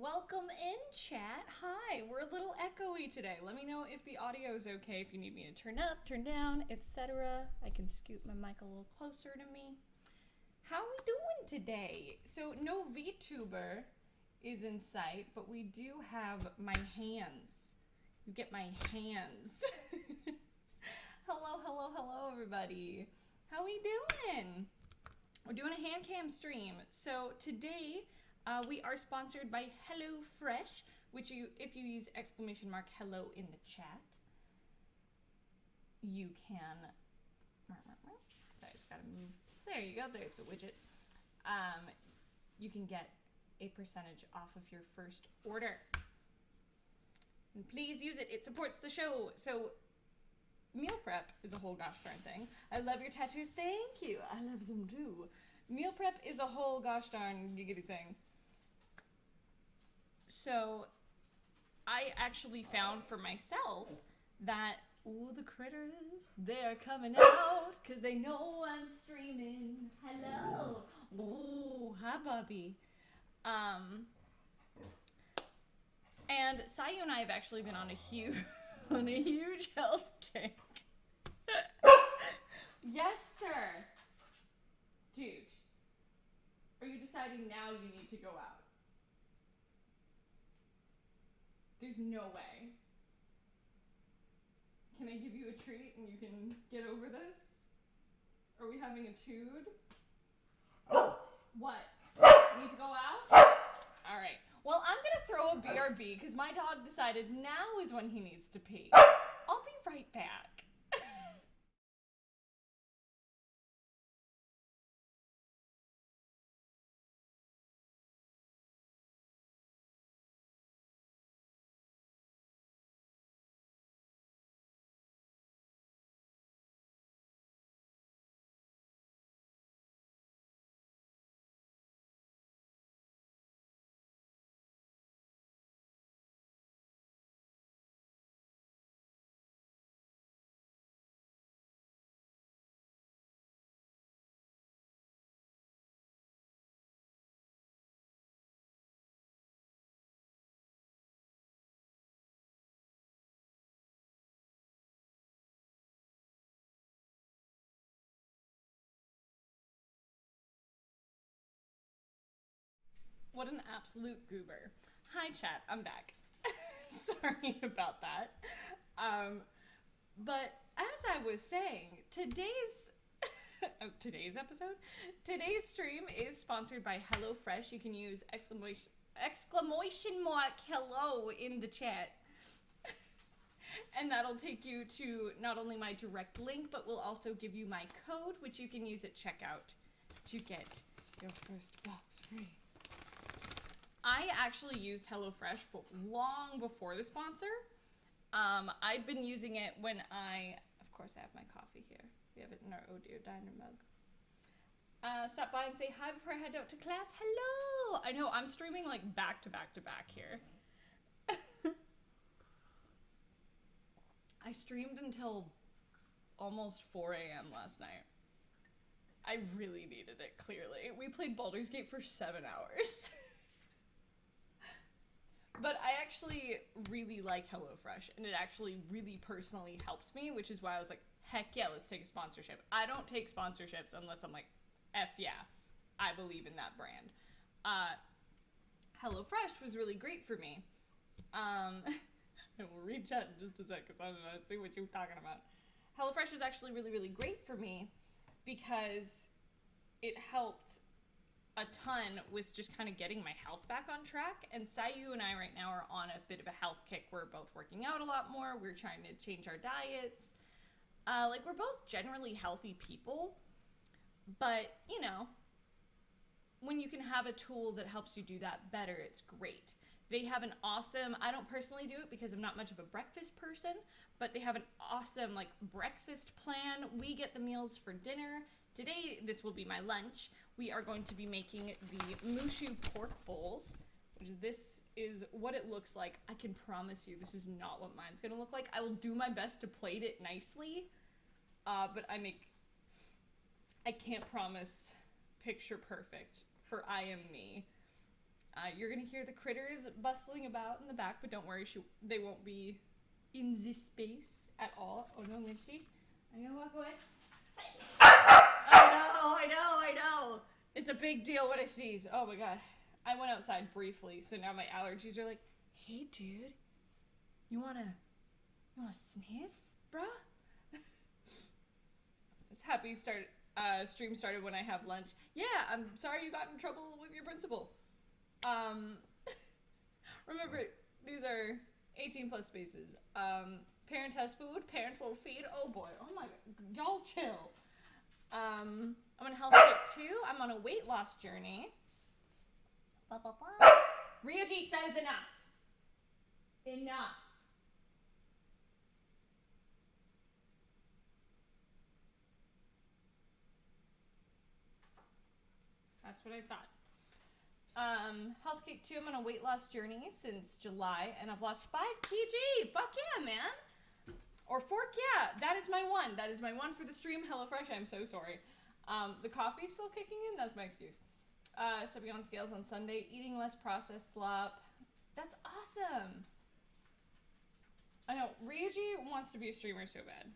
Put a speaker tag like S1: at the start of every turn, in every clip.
S1: Welcome in, chat. Hi, we're a little echoey today. Let me know if the audio is okay, if you need me to turn up, turn down, etc. I can scoot my mic a little closer to me. How are we doing today? So, no VTuber is in sight, but we do have my hands. You get my hands. Hello, everybody. How we doing? We're doing a hand cam stream. So today we are sponsored by HelloFresh, which if you use !hello in the chat, you can. Sorry, I just gotta move. There you go. There's the widget. You can get a percentage off of your first order. And please use it. It supports the show. So meal prep is a whole gosh darn thing. I love your tattoos. Thank you. I love them too. Meal prep is a whole gosh darn giggity thing. So I actually found for myself that, ooh, the critters, they're coming out because they know I'm streaming. Hello. Ooh, hi, Bobby. And Sayu and I have actually been on a huge health kick. Yes, sir. Dude, are you deciding now you need to go out? There's no way. Can I give you a treat and you can get over this? Are we having a tood? What? Need to go out? Alright. Well, I'm gonna throw a BRB because my dog decided now is when he needs to pee. I'll be right back. What an absolute goober. Hi, chat. I'm back. Sorry about that. But as I was saying, today's stream is sponsored by HelloFresh. You can use exclamation mark hello in the chat. And that'll take you to not only my direct link, but will also give you my code, which you can use at checkout to get your first box free. I actually used HelloFresh long before the sponsor. I'd been using it when of course I have my coffee here. We have it in our Oh Dear Diner mug. Stop by and say hi before I head out to class. Hello! I know, I'm streaming like back to back to back here. I streamed until almost 4 a.m. last night. I really needed it, clearly. We played Baldur's Gate for 7 hours. But I actually really like HelloFresh, and it actually really personally helped me, which is why I was like, heck yeah, let's take a sponsorship. I don't take sponsorships unless I'm like, F yeah, I believe in that brand. HelloFresh was really great for me. I will read chat in just a sec because I'm going to see what you're talking about. HelloFresh was actually really, really great for me because it helped a ton with just kind of getting my health back on track. And Sayu and I right now are on a bit of a health kick. We're both working out a lot more. We're trying to change our diets. We're both generally healthy people. But, you know, when you can have a tool that helps you do that better, it's great. They have an awesome, I don't personally do it because I'm not much of a breakfast person, but they have an awesome like breakfast plan. We get the meals for dinner. Today, this will be my lunch. We are going to be making the Mushu pork bowls, which this is what it looks like. I can promise you this is not what mine's gonna look like. I will do my best to plate it nicely, but I can't promise picture perfect, for I am me. You're gonna hear the critters bustling about in the back, but don't worry, they won't be in this space at all. Oh no, I'm gonna sneeze. I'm gonna walk away. I know. It's a big deal when I sneeze. Oh my god. I went outside briefly, so now my allergies are like, hey dude, you wanna sneeze, bruh? This happy stream started when I have lunch. Yeah, I'm sorry you got in trouble with your principal. Remember, these are 18 plus spaces. Parent has food, parent will feed. Oh boy, oh my god, y'all chill. I'm on health kick 2. I'm on a weight loss journey. Ryuji, that is enough. Enough. That's what I thought. Health kick 2, I'm on a weight loss journey since July, and I've lost 5 kg. Fuck yeah, man. Or fork, yeah. That is my one. That is my one for the stream. HelloFresh, I'm so sorry. The coffee's still kicking in. That's my excuse. Stepping on scales on Sunday. Eating less processed slop. That's awesome. I know. Ryuji wants to be a streamer so bad.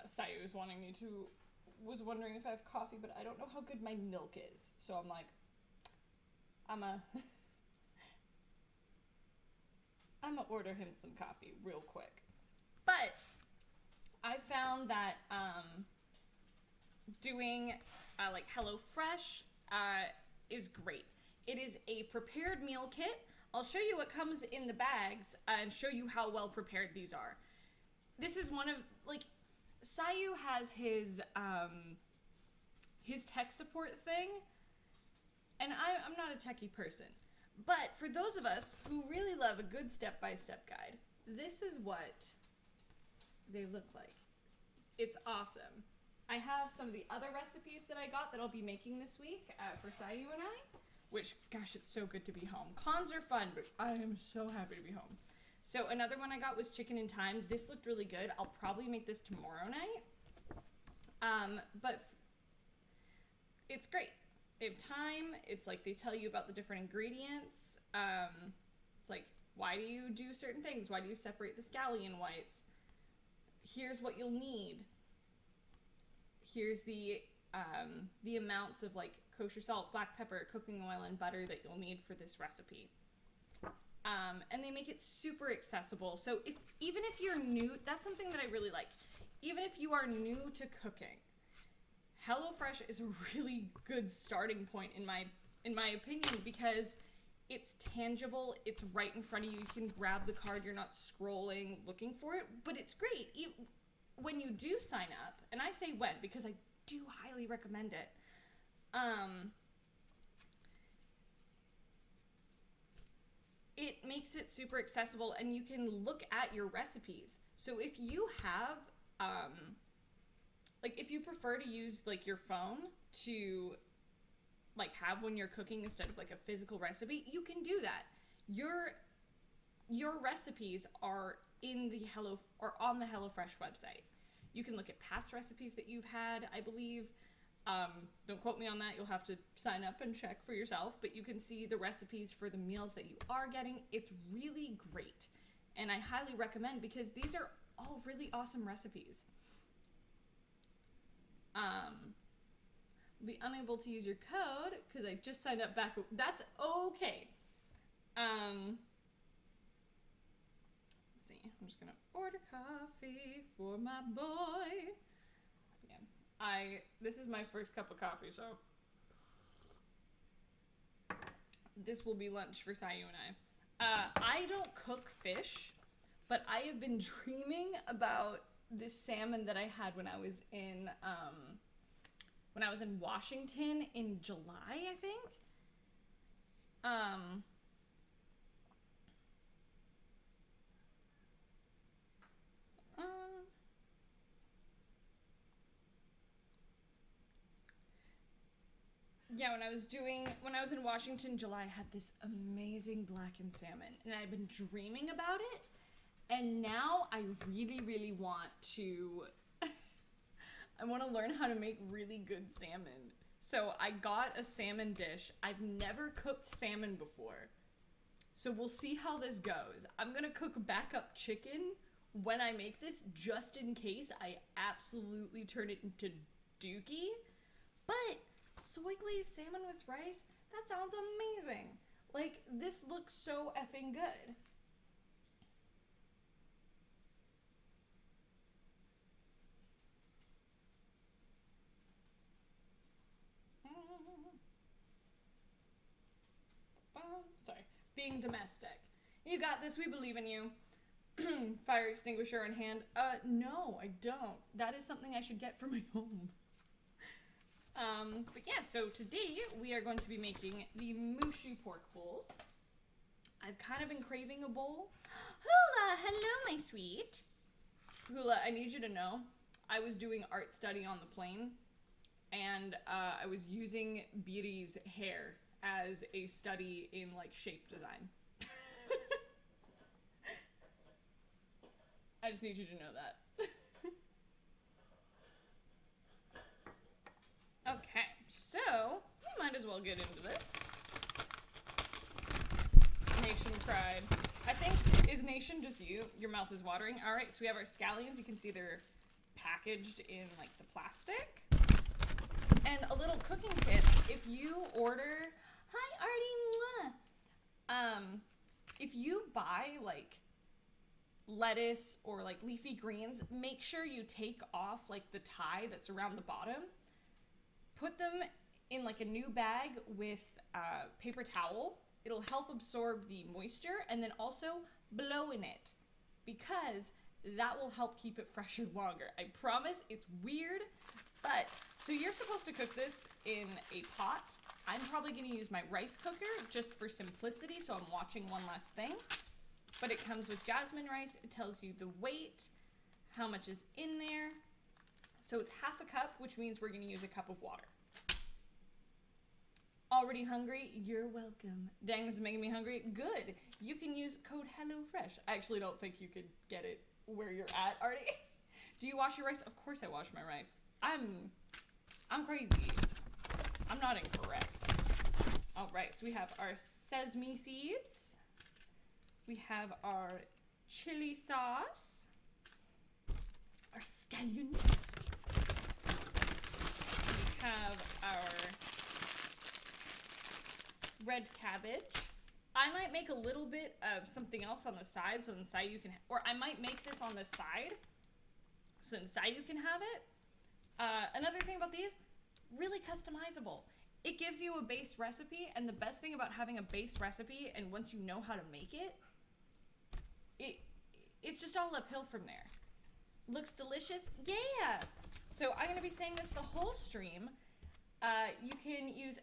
S1: Sayu was wondering if I have coffee, but I don't know how good my milk is. So I'm like, I'm gonna order him some coffee real quick. But I found that doing like HelloFresh is great. It is a prepared meal kit. I'll show you what comes in the bags and show you how well prepared these are. This is one of, like, Sayu has his tech support thing, and I'm not a techie person. But for those of us who really love a good step-by-step guide, this is what they look like. It's awesome. I have some of the other recipes that I got that I'll be making this week for Sayu and I, which, gosh, it's so good to be home. Cons are fun, but I am so happy to be home. So another one I got was chicken in thyme. This looked really good. I'll probably make this tomorrow night. But it's great. They have thyme. It's like they tell you about the different ingredients. It's like, why do you do certain things? Why do you separate the scallion whites? Here's what you'll need. Here's the amounts of like kosher salt, black pepper, cooking oil, and butter that you'll need for this recipe. And they make it super accessible. So even if you're new, that's something that I really like. Even if you are new to cooking, HelloFresh is a really good starting point in my opinion, because it's tangible, it's right in front of you. You can grab the card, you're not scrolling looking for it, but it's great. When you do sign up, and I say when because I do highly recommend it, it makes it super accessible, and you can look at your recipes. So if you have, like, if you prefer to use like your phone to like have when you're cooking instead of like a physical recipe, you can do that. Your recipes are on the HelloFresh website. You can look at past recipes that you've had, I believe. Don't quote me on that. You'll have to sign up and check for yourself, but you can see the recipes for the meals that you are getting. It's really great, and I highly recommend, because these are all really awesome recipes. Be unable to use your code because I just signed up back. That's okay. Let's see. I'm just gonna order coffee for my boy. Yeah, this is my first cup of coffee, so this will be lunch for Sayu and I don't cook fish, but I have been dreaming about this salmon that I had when I was in Washington in July, I think. Yeah, when I was in Washington, July, I had this amazing blackened salmon, and I've been dreaming about it, and now I really, really want to, I want to learn how to make really good salmon. So I got a salmon dish. I've never cooked salmon before, so we'll see how this goes. I'm gonna cook backup chicken when I make this, just in case I absolutely turn it into dookie, but soy glazed salmon with rice? That sounds amazing. Like, this looks so effing good. Sorry. Being domestic. You got this. We believe in you. Fire extinguisher in hand. No, I don't. That is something I should get for my home. But yeah, so today we are going to be making the mushy pork bowls. I've kind of been craving a bowl. Hula, hello, my sweet. Hula, I need you to know, I was doing art study on the plane, and I was using Beery's hair as a study in, like, shape design. I just need you to know that. Okay, so we might as well get into this. Nation pride. I think, is Nation just you? Your mouth is watering. All right, so we have our scallions. You can see they're packaged in, like, the plastic. And a little cooking tip, if you order, hi Artie, mwah. If you buy, like, lettuce or, like, leafy greens, make sure you take off, like, the tie that's around the bottom. Put them in, like, a new bag with paper towel. It'll help absorb the moisture, and then also blow in it, because that will help keep it fresher longer. I promise, it's weird, but so you're supposed to cook this in a pot. I'm probably going to use my rice cooker just for simplicity, so I'm watching one last thing. But it comes with jasmine rice. It tells you the weight, how much is in there. So it's half a cup, which means we're going to use a cup of water. Already hungry? You're welcome. Dang, this is making me hungry. Good. You can use code HelloFresh. I actually don't think you could get it where you're at, Artie. Do you wash your rice? Of course I wash my rice. I'm crazy. I'm not incorrect. All right, so we have our sesame seeds. We have our chili sauce. Our scallions. We have our red cabbage. I might make a little bit of something else on the side, so inside you can, or I might make this on the side, so inside you can have it. Another thing about these, really customizable. It gives you a base recipe, and the best thing about having a base recipe, and once you know how to make it, it's just all uphill from there. Looks delicious? Yeah! So I'm going to be saying this the whole stream. You can use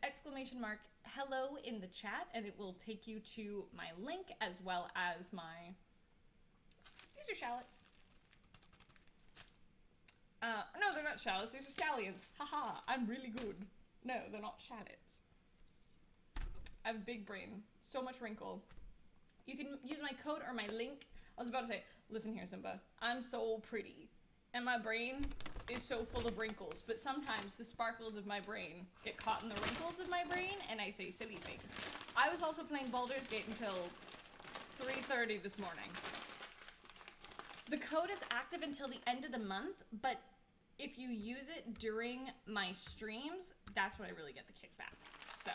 S1: !hello in the chat, and it will take you to my link, as well as my... These are shallots. No, they're not shallots. These are scallions. Haha, I'm really good. No, they're not shallots. I have a big brain. So much wrinkle. You can use my code or my link. I was about to say, listen here, Simba. I'm so pretty. And my brain is so full of wrinkles. But sometimes the sparkles of my brain get caught in the wrinkles of my brain, and I say silly things. I was also playing Baldur's Gate until 3:30 this morning. The code is active until the end of the month, but if you use it during my streams, that's when I really get the kickback. So,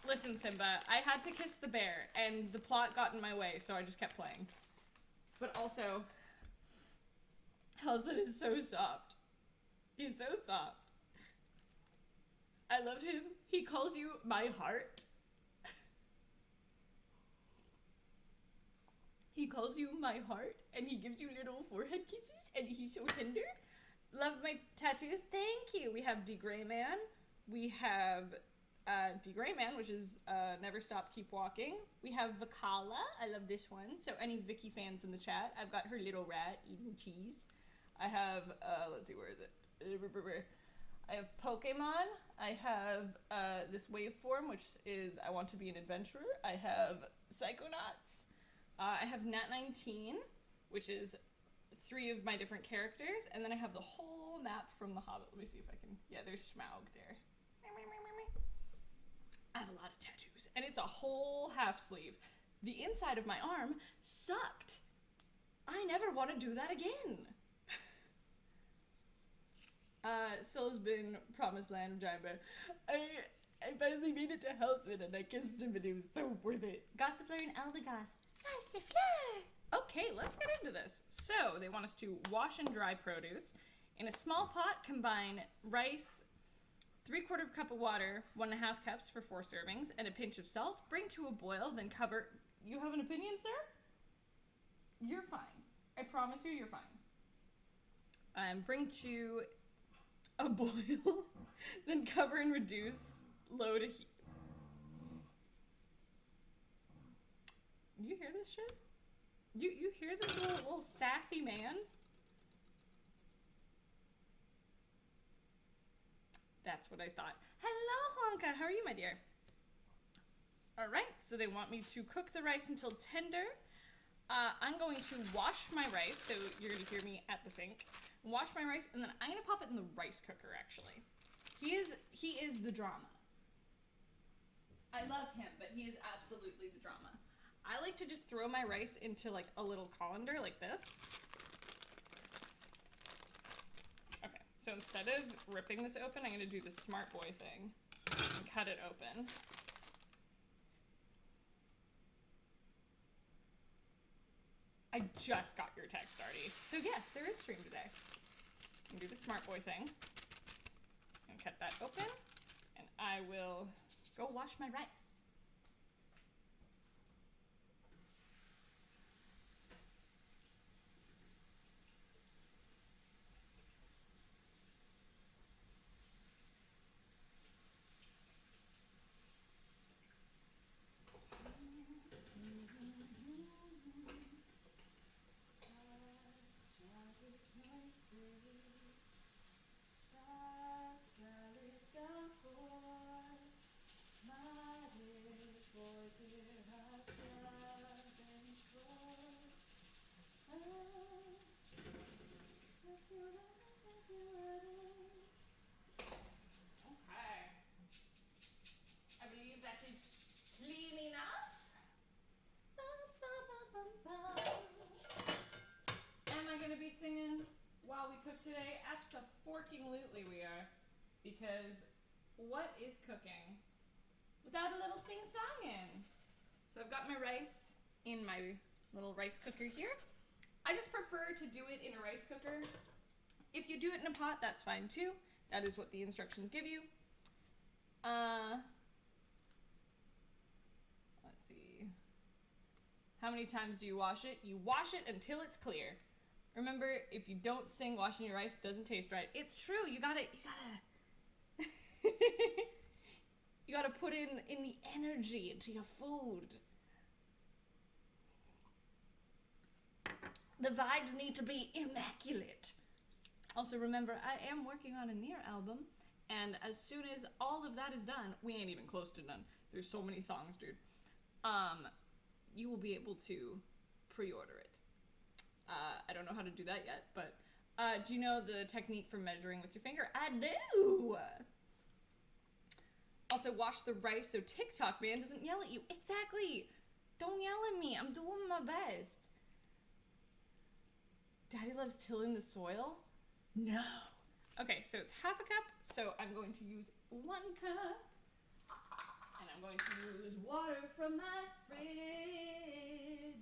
S1: listen, Simba, I had to kiss the bear, and the plot got in my way, so I just kept playing. But also, Helson is so soft. He's so soft. I love him. He calls you my heart. He calls you my heart, and he gives you little forehead kisses, and he's so tender. Love my tattoos. Thank you. We have D. Gray Man. We have D. Gray Man, which is Never Stop, Keep Walking. We have Vakala. I love this one. So any Vicky fans in the chat, I've got her little rat eating cheese. I have, let's see, where is it? I have Pokemon. I have this waveform, which is I want to be an adventurer. I have Psychonauts. I have Nat19, which is 3 of my different characters, and then I have the whole map from The Hobbit. Let me see if I can. Yeah, there's Smaug there. I have a lot of tattoos, and it's a whole half sleeve. The inside of my arm sucked. I never want to do that again. Sylla's been promised land of giant bear. I finally made it to Helson and I kissed him and it was so worth it. Gossifleur and Eldegoss. Gossifleur! Okay, let's get into this. So, they want us to wash and dry produce. In a small pot, combine rice, 3/4 cup of water, 1.5 cups for 4 servings, and a pinch of salt. Bring to a boil, then cover. You have an opinion, sir? You're fine. I promise you're fine. Bring to a boil, then cover and reduce low to heat. You hear this shit? You hear this little sassy man? That's what I thought. Hello, Honka. How are you, my dear? All right, so they want me to cook the rice until tender. I'm going to wash my rice, so you're going to hear me at the sink. Wash my rice, and then I'm going to pop it in the rice cooker, actually. He is the drama. I love him, but he is absolutely the drama. I like to just throw my rice into, like, a little colander like this. Okay, so instead of ripping this open, I'm going to do the smart boy thing and cut it open. I just got your text, Artie. So yes, there is stream today. I'm gonna do the smart boy thing. And cut that open. And I will go wash my rice. Singing while we cook today? Abso-forking-lutely we are. Because what is cooking without a little sing-songing? So I've got my rice in my little rice cooker here. I just prefer to do it in a rice cooker. If you do it in a pot, that's fine too. That is what the instructions give you. Let's see. How many times do you wash it? You wash it until it's clear. Remember, if you don't sing washing your rice, it doesn't taste right. It's true. You gotta you gotta put in the energy into your food. The vibes need to be immaculate. Also, remember, I am working on a Nier album, and as soon as all of that is done, we ain't even close to done. There's so many songs, dude. You will be able to pre-order it. I don't know how to do that yet, but do you know the technique for measuring with your finger? I do! Also, wash the rice so TikTok man doesn't yell at you. Exactly! Don't yell at me. I'm doing my best. Daddy loves tilling the soil? No. Okay, so it's 1/2 cup, so I'm going to use 1 cup. And I'm going to use water from my fridge.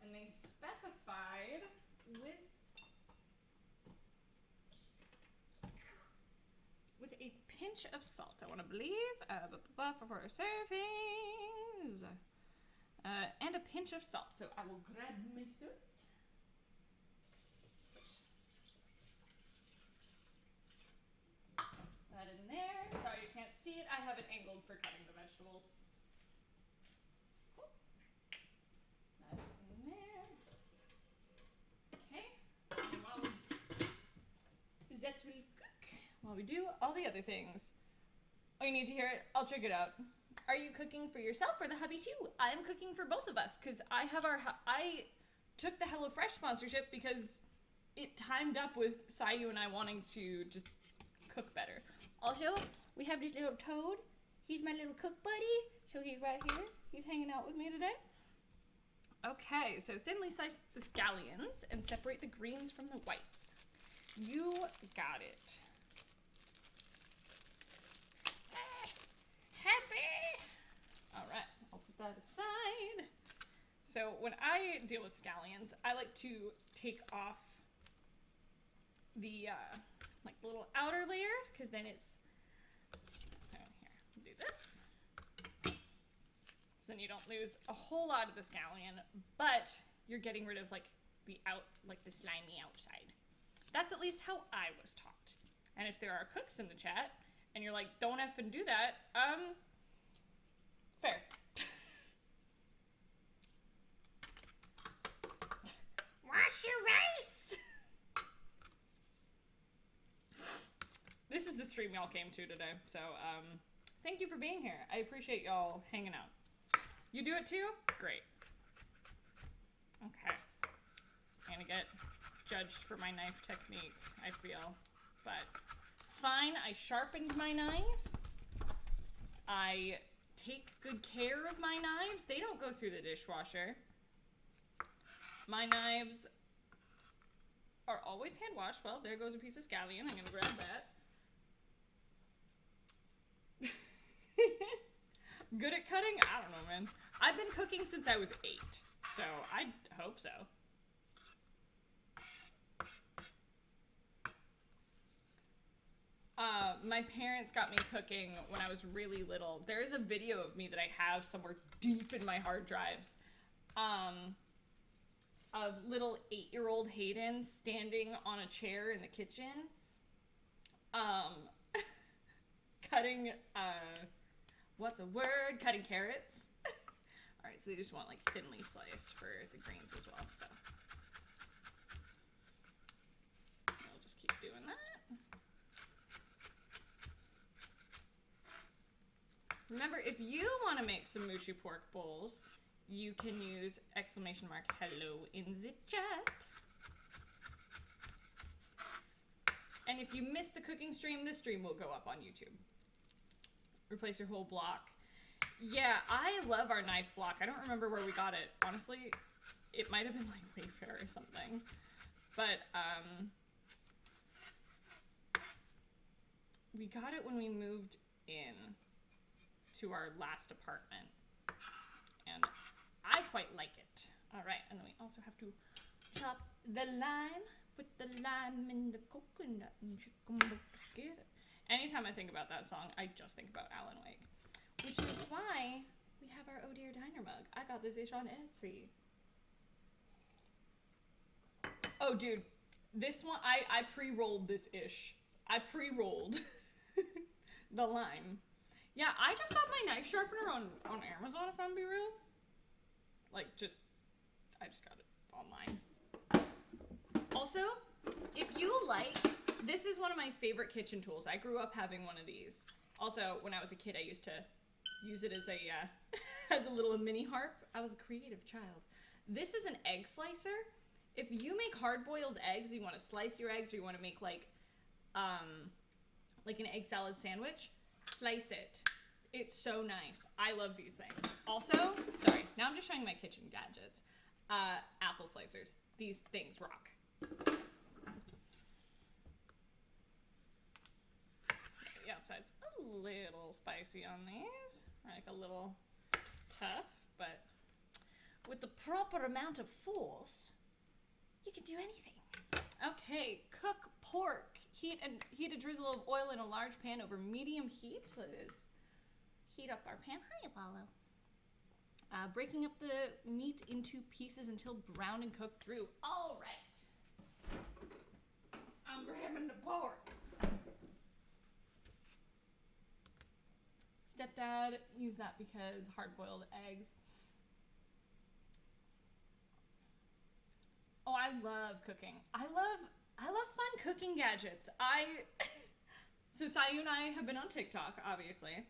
S1: And they specified with a pinch of salt, I want to believe, for 4 servings, and a pinch of salt. So I will grab my salt. That in there. Sorry you can't see it. I have it angled for cutting the vegetables. Cool. That is while we do all the other things. Oh, you need to hear it? I'll check it out. Are you cooking for yourself or the hubby too? I'm cooking for both of us because I took the HelloFresh sponsorship because it timed up with Sayu and I wanting to just cook better. Also, we have this little toad. He's my little cook buddy. So he's right here. He's hanging out with me today. Okay, so thinly slice the scallions and separate the greens from the whites. You got it. Happy! All right, I'll put that aside. So when I deal with scallions, I like to take off the like little outer layer because then it's, oh, here, do this. So then you don't lose a whole lot of the scallion, but you're getting rid of like the slimy outside. That's at least how I was taught. And if there are cooks in the chat and you're like, don't effing do that, fair. Wash your rice! This is the stream y'all came to today, so thank you for being here. I appreciate y'all hanging out. You do it too? Great. Okay. I'm gonna get judged for my knife technique, I feel. But it's fine. I sharpened my knife. I take good care of my knives. They don't go through the dishwasher. My knives are always hand washed. Well, there goes a piece of scallion. I'm gonna grab that. Good at cutting? I don't know, man. I've been cooking since I was 8, so I hope so. My parents got me cooking when I was really little. There is a video of me that I have somewhere deep in my hard drives of little 8-year-old Hayden standing on a chair in the kitchen cutting, what's a word? Cutting carrots. All right, so they just want like thinly sliced for the greens as well, so. I'll just keep doing that. Remember, if you want to make some mushy pork bowls, you can use !hello in the chat. And if you missed the cooking stream, this stream will go up on YouTube. Replace your whole block. Yeah, I love our knife block. I don't remember where we got it. Honestly, it might have been like Wayfair or something. But, we got it when we moved in to our last apartment. And I quite like it. All right, and then we also have to chop the lime. Put the lime in the coconut and shake them both together. Anytime I think about that song, I just think about Alan Wake. Which is why we have our Oh Dear Diner mug. I got this ish on Etsy. Oh, dude. This one, I pre-rolled this ish. I pre-rolled the lime. Yeah, I just got my knife sharpener on Amazon, if I'm being real. Like, I just got it online. Also, if you like, this is one of my favorite kitchen tools. I grew up having one of these. Also, when I was a kid, I used to use it as a as a little mini harp. I was a creative child. This is an egg slicer. If you make hard-boiled eggs, you want to slice your eggs, or you want to make like an egg salad sandwich, slice it. It's so nice. I love these things. Also, sorry, now I'm just showing my kitchen gadgets. Apple slicers. These things rock. The outside's a little spicy on these, like a little tough, but with the proper amount of force, you can do anything. Okay, cook pork. Heat a drizzle of oil in a large pan over medium heat. Let us heat up our pan. Hi, Apollo. Breaking up the meat into pieces until brown and cooked through. All right. I'm grabbing the pork. Stepdad used that because hard-boiled eggs. Oh, I love cooking. I love fun cooking gadgets. So Sayu and I have been on TikTok, obviously.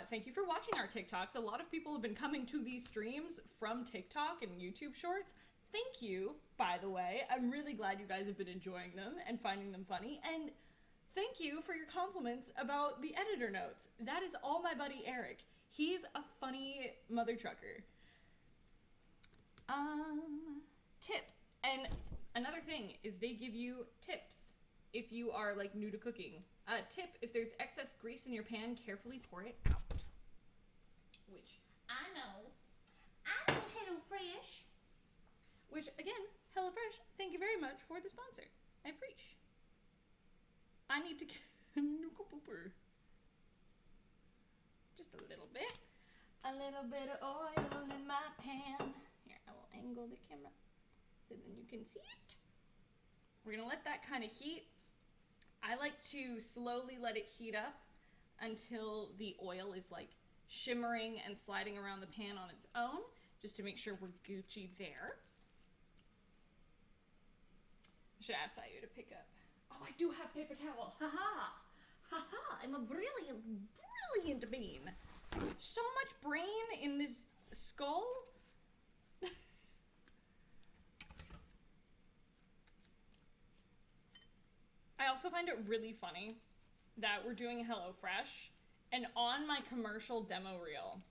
S1: Thank you for watching our TikToks. A lot of people have been coming to these streams from TikTok and YouTube Shorts. Thank you, by the way. I'm really glad you guys have been enjoying them and finding them funny. And thank you for your compliments about the editor notes. That is all my buddy Eric. He's a funny mother trucker. Tip. And another thing is they give you tips if you are like new to cooking. Tip, if there's excess grease in your pan, carefully pour it out. Which I know HelloFresh. Which again, HelloFresh, thank you very much for the sponsor. I appreciate. I need to get a new pooper. Just a little bit. A little bit of oil in my pan. Here, I will angle the camera so then you can see it. We're gonna let that kind of heat. I like to slowly let it heat up until the oil is like shimmering and sliding around the pan on its own, just to make sure we're Gucci there. I should ask you to pick up. Oh, I do have paper towel. Haha. Haha. I'm a brilliant bean. So much brain in this skull. I also find it really funny that we're doing HelloFresh, and on my commercial demo reel,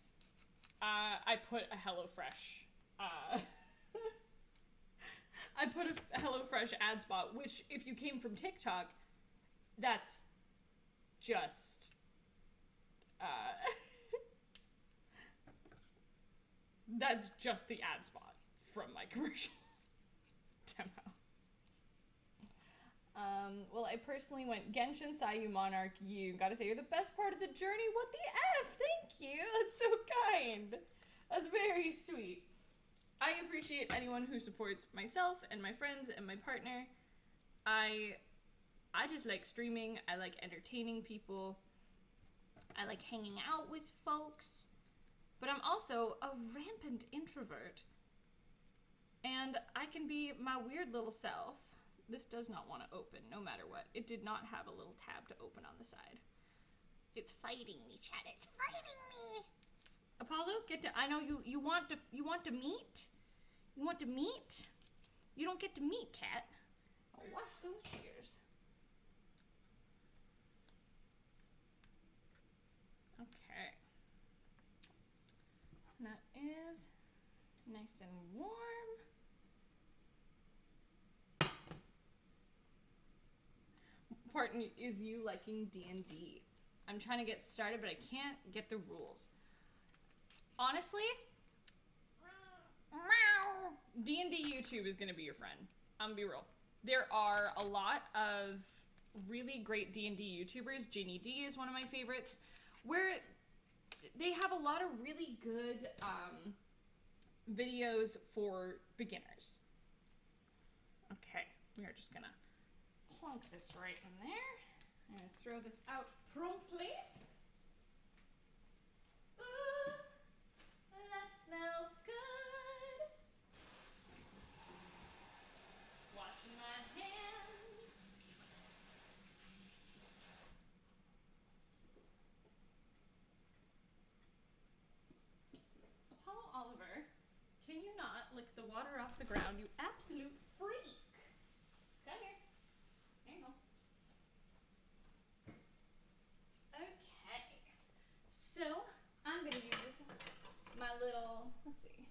S1: I put a HelloFresh. I put a HelloFresh ad spot, which, if you came from TikTok, that's just that's just the ad spot from my commercial demo. Well, I personally went Genshin, Sayu, Monarch, you. Gotta say, you're the best part of the journey. What the F? Thank you. That's so kind. That's very sweet. I appreciate anyone who supports myself and my friends and my partner. I just like streaming. I like entertaining people. I like hanging out with folks. But I'm also a rampant introvert. And I can be my weird little self. This does not want to open, no matter what. It did not have a little tab to open on the side. It's fighting me, chat. It's fighting me. Apollo, get to. I know you want to meet. You want to meet. You don't get to meet, cat. I'll wash those shears. Okay. That is nice and warm. Important is you liking D&D. I'm trying to get started, but I can't get the rules. Honestly, D&D YouTube is going to be your friend. I'm gonna be real. There are a lot of really great D&D YouTubers. Ginny D is one of my favorites, where they have a lot of really good videos for beginners. Okay, we are just gonna plunk this right in there. I'm gonna throw this out promptly. Ooh, that smells good. Washing my hands. Apollo Oliver, can you not lick the water off the ground, you absolute freak? Come here. There you go. Okay. So, I'm gonna use my little, let's see.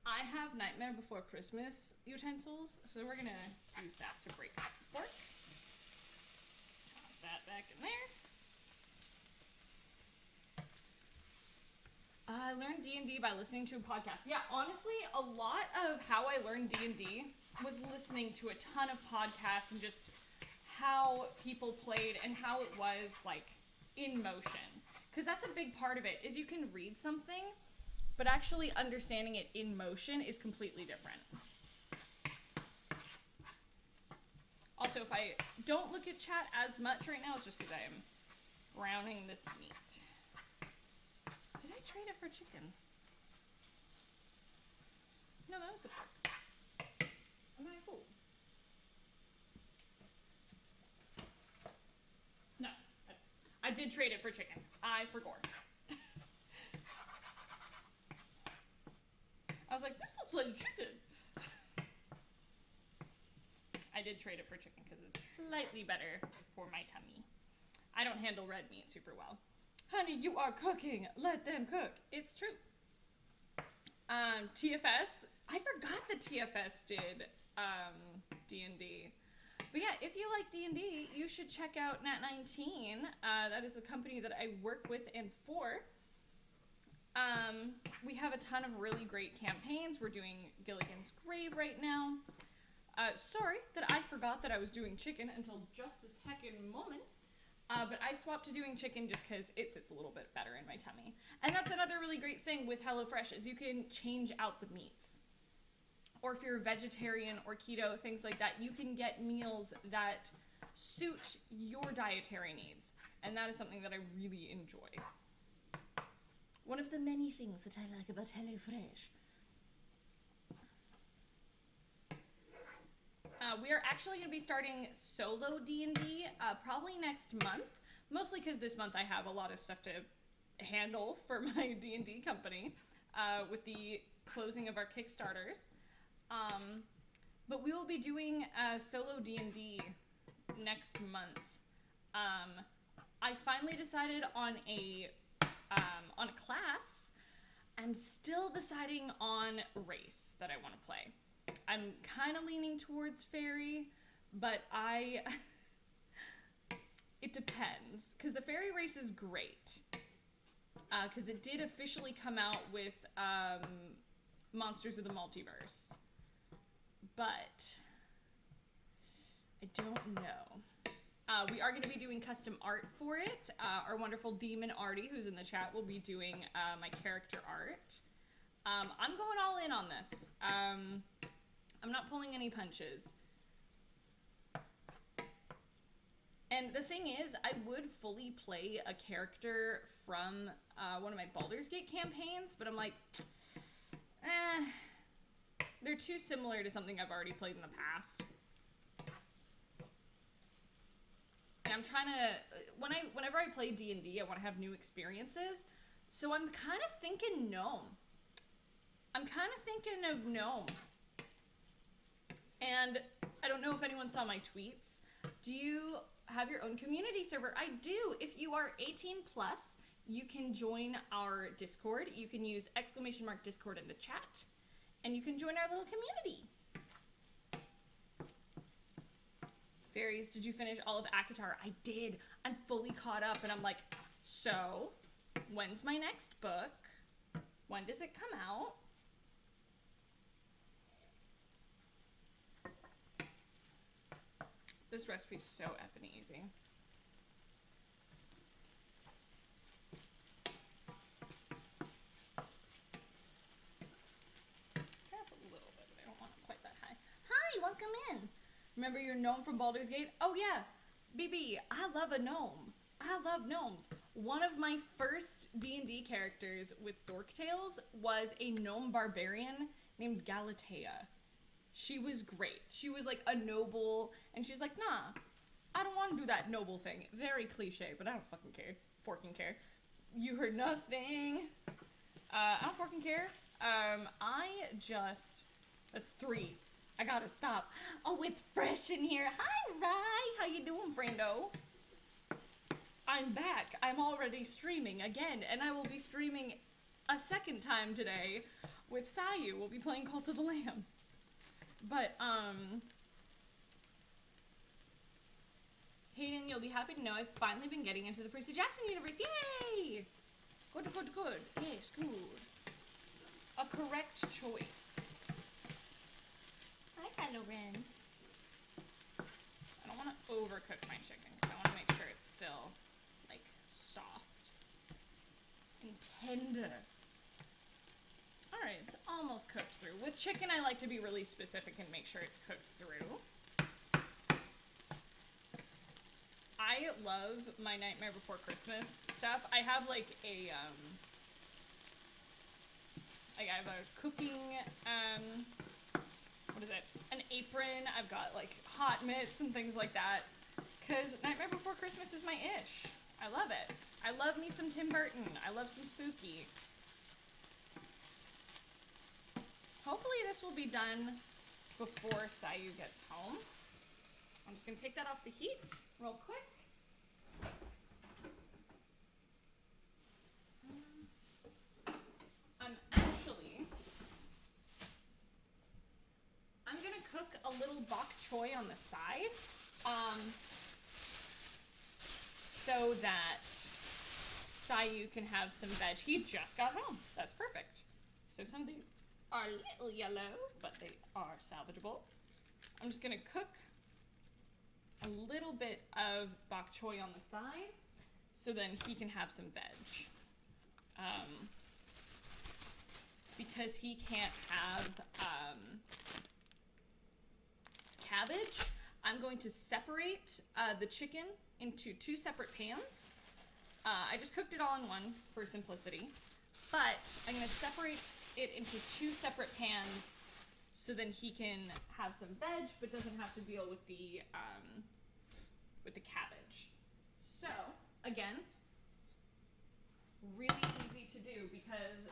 S1: I have Nightmare Before Christmas utensils, so we're gonna use that to break up the pork. Toss that back in there. I learned D&D by listening to a podcast. Yeah, honestly, a lot of how I learned D&D was listening to a ton of podcasts and just how people played and how it was, like, in motion. Because that's a big part of it, is you can read something, but actually understanding it in motion is completely different. Also, if I don't look at chat as much right now, it's just because I am browning this meat. Did I trade it for chicken? No, that was a pork. Am I a fool? did trade it for chicken. I forgot. I was like, this looks like chicken. I did trade it for chicken because it's slightly better for my tummy. I don't handle red meat super well. Honey, you are cooking. Let them cook. It's true. TFS. I forgot that TFS did D&D. But yeah, if you like D&D, you should check out Nat19. That is the company that I work with and for. We have a ton of really great campaigns. We're doing Gilligan's Grave right now. Sorry that I forgot that I was doing chicken until just this heckin' moment. But I swapped to doing chicken just because it sits a little bit better in my tummy. And that's another really great thing with HelloFresh is you can change out the meats. Or if you're a vegetarian or keto, things like that, you can get meals that suit your dietary needs. And that is something that I really enjoy. One of the many things that I like about HelloFresh. We are actually going to be starting solo D&D probably next month. Mostly because this month I have a lot of stuff to handle for my D&D company with the closing of our Kickstarters. But we will be doing solo D&D next month. I finally decided on a class. I'm still deciding on race that I want to play. I'm kind of leaning towards fairy, but it depends, because the fairy race is great, because it did officially come out with Monsters of the Multiverse, but I don't know. We are going to be doing custom art for it. Our wonderful Demon Artie, who's in the chat, will be doing my character art. I'm going all in on this. I'm not pulling any punches. And the thing is, I would fully play a character from one of my Baldur's Gate campaigns, but I'm like, they're too similar to something I've already played in the past. And I'm trying to, whenever I play D&D, I want to have new experiences. So I'm kind of thinking gnome. I'm kind of thinking of gnome. And I don't know if anyone saw my tweets. Do you have your own community server? I do. If you are 18 plus, you can join our Discord. You can use !Discord in the chat. And you can join our little community. Fairies, did you finish all of ACOTAR? I did. I'm fully caught up and I'm like, so, when's my next book? When does it come out? This recipe's so effing easy. Try up a little bit, but I don't want it quite that high. Hi, welcome in. Remember your gnome from Baldur's Gate? Oh yeah, BB, I love a gnome. I love gnomes. One of my first D&D characters with Dork Tales was a gnome barbarian named Galatea. She was great. She was like a noble, and she's like, nah, I don't want to do that noble thing. Very cliche, but I don't fucking care. Forking care. You heard nothing. I don't fucking care. That's 3. I gotta stop. Oh, it's fresh in here. Hi, Rye. How you doing, friendo? I'm back. I'm already streaming again, and I will be streaming a second time today with Sayu. We'll be playing Cult of the Lamb. But, Hayden, you'll be happy to know I've finally been getting into the Percy Jackson universe. Yay! Good, good, good. Yes, good. A correct choice. Hi, Kylo Ren. I don't want to overcook my chicken, because I want to make sure it's still, like, soft and tender. Alright, it's almost cooked through. With chicken, I like to be really specific and make sure it's cooked through. I love my Nightmare Before Christmas stuff. I have like a, I have a cooking, what is it? An apron. I've got like hot mitts and things like that. Cause Nightmare Before Christmas is my ish. I love it. I love me some Tim Burton. I love some spooky. Hopefully this will be done before Sayu gets home. I'm just gonna take that off the heat real quick. I'm gonna cook a little bok choy on the side, so that Sayu can have some veg. He just got home. That's perfect. So some of these are a little yellow, but they are salvageable. I'm just gonna cook a little bit of bok choy on the side, so then he can have some veg. Because he can't have cabbage, I'm going to separate the chicken into 2 separate pans. I just cooked it all in one for simplicity, but I'm going to separate it into 2 separate pans so then he can have some veg but doesn't have to deal with the cabbage. So again, really easy to do because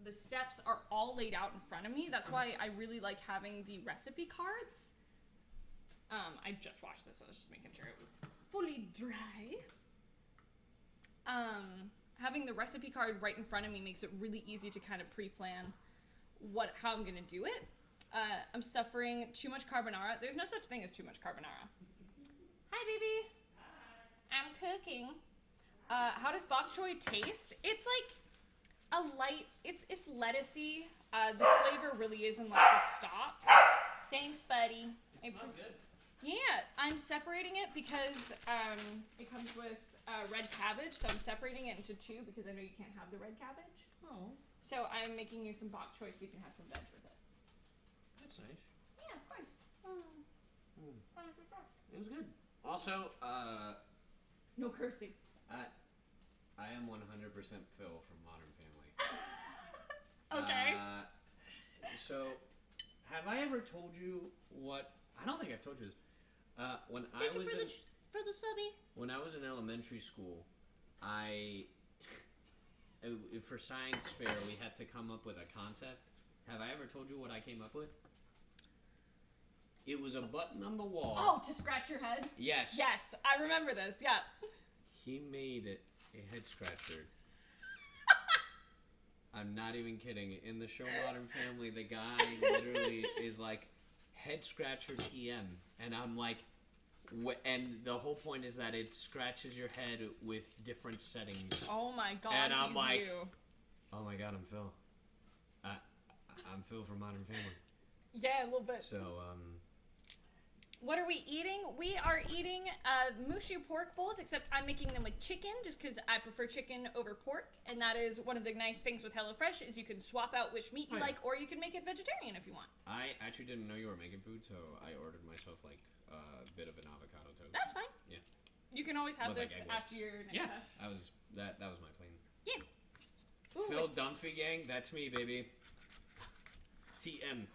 S1: the steps are all laid out in front of me. That's why I really like having the recipe cards. I just watched this, so I was just making sure it was fully dry. Having the recipe card right in front of me makes it really easy to kind of pre-plan how I'm gonna do it. I'm suffering too much carbonara. There's no such thing as too much carbonara. Hi, baby. Hi. I'm cooking. How does bok choy taste? It's like a light, it's lettucey. The flavor really isn't like the stop. Thanks, buddy. It smells good. Yeah, I'm separating it because it comes with red cabbage, so I'm separating it into 2 because I know you can't have the red cabbage.
S2: Oh.
S1: So I'm making you some bok choy so you can have some veg with it.
S2: That's nice.
S1: Yeah, of course.
S2: It was good. Also,
S1: no cursing.
S2: I am 100% Phil from Modern Family.
S1: Okay.
S2: So, have I ever told you what? I don't think I've told you this. When
S1: Thank you for the subby.
S2: When I was in elementary school, for science fair we had to come up with a concept. Have I ever told you what I came up with? It was a button on the wall.
S1: Oh, to scratch your head?
S2: Yes.
S1: Yes, I remember this. Yeah.
S2: He made it a head scratcher. I'm not even kidding. In the show Modern Family, the guy literally is like, head scratcher TM. And I'm like, and the whole point is that it scratches your head with different settings.
S1: Oh my god,
S2: and I'm like,
S1: you.
S2: Oh my god, I'm Phil. I'm Phil from Modern Family.
S1: Yeah, a little bit.
S2: So,
S1: what are we eating? We are eating mushu pork bowls, except I'm making them with chicken just because I prefer chicken over pork. And that is one of the nice things with HelloFresh is you can swap out which meat you like, or you can make it vegetarian if you want.
S2: I actually didn't know you were making food, so I ordered myself like a bit of an avocado toast.
S1: That's fine.
S2: Yeah.
S1: You can always have
S2: With,
S1: this
S2: like,
S1: after your next sesh.
S2: That was my plan.
S1: Yeah. Ooh,
S2: Phil Dunphy gang, that's me, baby. TM.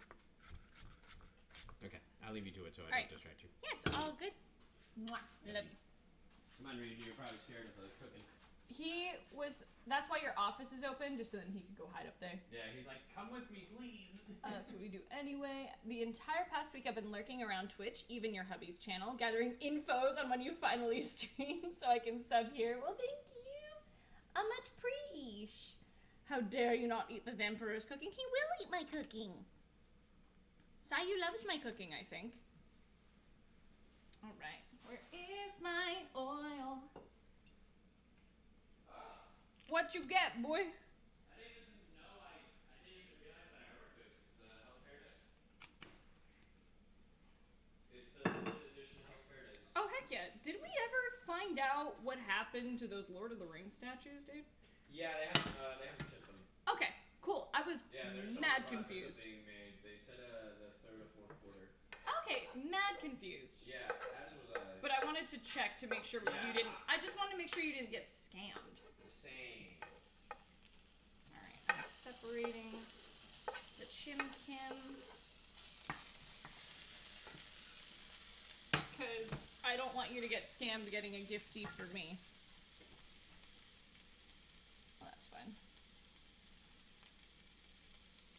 S2: Okay, I'll leave you to it so I don't distract you.
S1: Yeah, it's all good. Mwah. Love you.
S2: Come on, Reed, you're probably scared of the cooking.
S1: That's why your office is open, just so then he could go hide up there.
S2: Yeah, he's like, come with me, please.
S1: That's what we do anyway. The entire past week I've been lurking around Twitch, even your hubby's channel, gathering infos on when you finally stream so I can sub here. Well, thank you. A much preach. How dare you not eat the Emperor's cooking? He will eat my cooking. Sayu loves my cooking, I think. All right. Where is my oil? What you get, boy?
S2: I didn't even realize that I ordered this. It's Health Paradise. It's the limited edition Health Paradise.
S1: Oh, heck yeah. Did we ever find out what happened to those Lord of the Rings statues, dude?
S2: Yeah, they haven't shipped them.
S1: Okay, cool. I was mad confused.
S2: Of being made. They said the 3rd or 4th quarter.
S1: Okay, mad confused.
S2: Yeah, as was I.
S1: But I wanted to check to make sure you didn't. I just wanted to make sure you didn't get scammed.
S2: Same.
S1: All right, I'm separating the chimkin because I don't want you to get scammed getting a gifty for me.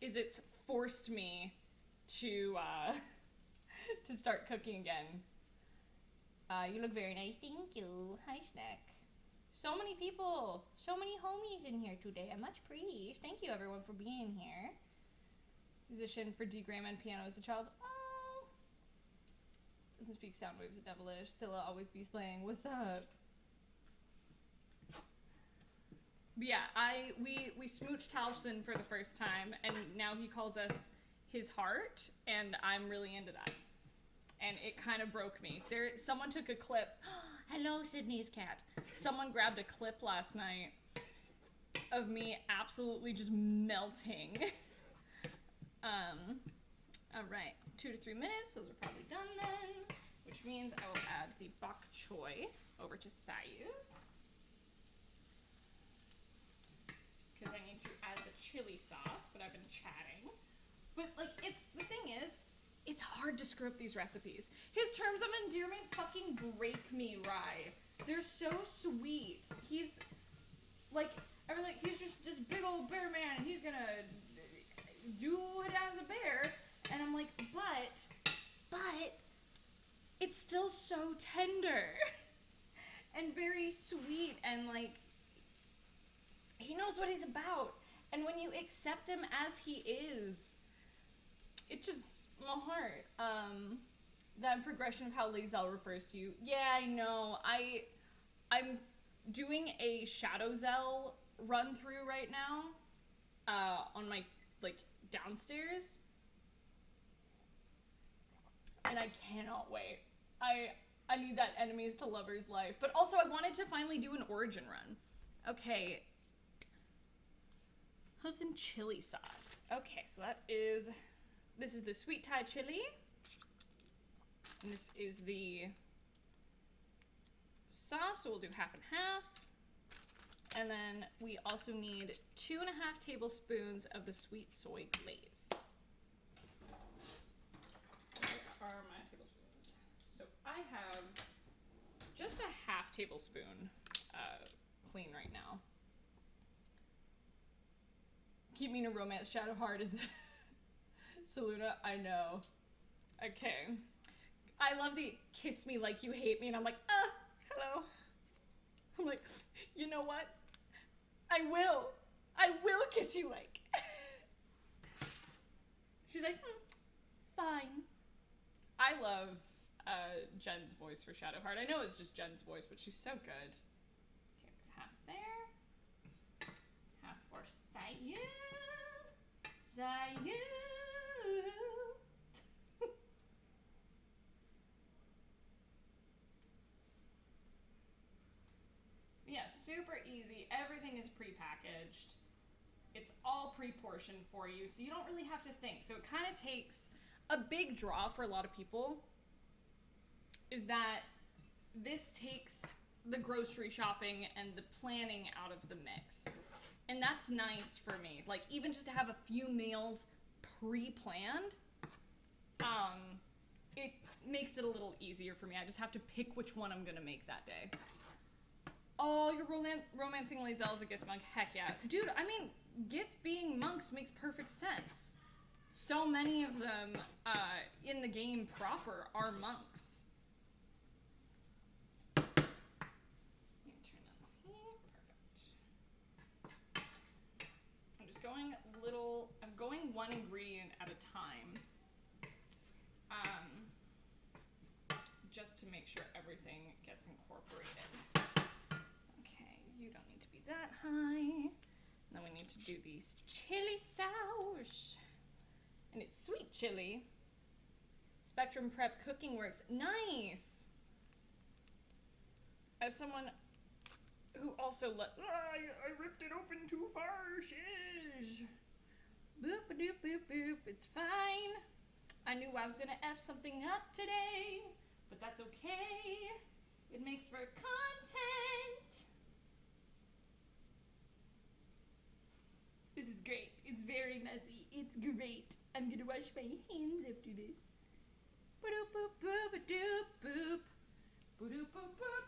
S1: is it's forced me to to start cooking again. You look very nice. Thank you. Hi, Snack. So many people, so many homies in here today. I'm much pleased. Thank you, everyone, for being here. Musician for D. Graham and piano as a child. Oh. Doesn't speak sound waves of devilish. Sylla always be slaying. What's up? But yeah, we smooched Halson for the first time, and now he calls us his heart, and I'm really into that. And it kind of broke me. Someone took a clip. Hello, Sydney's cat. Someone grabbed a clip last night of me absolutely just melting. All right, 2 to 3 minutes. Those are probably done then, which means I will add the bok choy over to Syus. Because I need to add the chili sauce, but I've been chatting. But like, the thing is, it's hard to screw up these recipes. His terms of endearment fucking break me, Rye. They're so sweet. He's like, he's just this big old bear man, and he's gonna do it as a bear. And I'm like, but it's still so tender and very sweet, and like, he knows what he's about. And when you accept him as he is, it just, my heart. That progression of how Lae'zel refers to you. Yeah, I know. I'm doing a Shadow Zell run through right now, on my, like, downstairs. And I cannot wait. I need that enemies to lovers life. But also I wanted to finally do an origin run. Okay. Hosen chili sauce. Okay, so this is the sweet Thai chili. And this is the sauce, so we'll do half and half. And then we also need 2.5 tablespoons of the sweet soy glaze. So where are my tablespoons? So I have just a half tablespoon clean right now. Keep me in a romance shadow heart is Saluna, I know. Okay. I love the kiss me like you hate me, and I'm like, hello. I'm like, you know what? I will kiss you like. She's like, fine. I love Jen's voice for Shadowheart. I know it's just Jen's voice, but she's so good. Okay, there's half there. Half for Sayu. Sayu. Yeah, super easy. Everything is pre-packaged. It's all pre-portioned for you, so you don't really have to think. So it kind of takes a big draw for a lot of people, is that this takes the grocery shopping and the planning out of the mix. And that's nice for me. Like, even just to have a few meals pre-planned, it makes it a little easier for me. I just have to pick which one I'm gonna make that day. Oh, you're romancing Lae'zel as a Gith monk. Heck yeah. Dude, I mean, Gith being monks makes perfect sense. So many of them in the game proper are monks. Let me turn on this here. Perfect. I'm just going I'm going one ingredient at a time. Just to make sure everything gets incorporated. You don't need to be that high. And then we need to do these chili sauce. And it's sweet chili. Spectrum Prep Cooking Works. Nice! As someone who also I ripped it open too far, shiz. Boop, doop, boop, boop. It's fine. I knew I was gonna F something up today, but that's okay. It makes for content. This is great. It's very messy. It's great. I'm gonna wash my hands after this. Boop boop boop doop boop. Boop boop boop.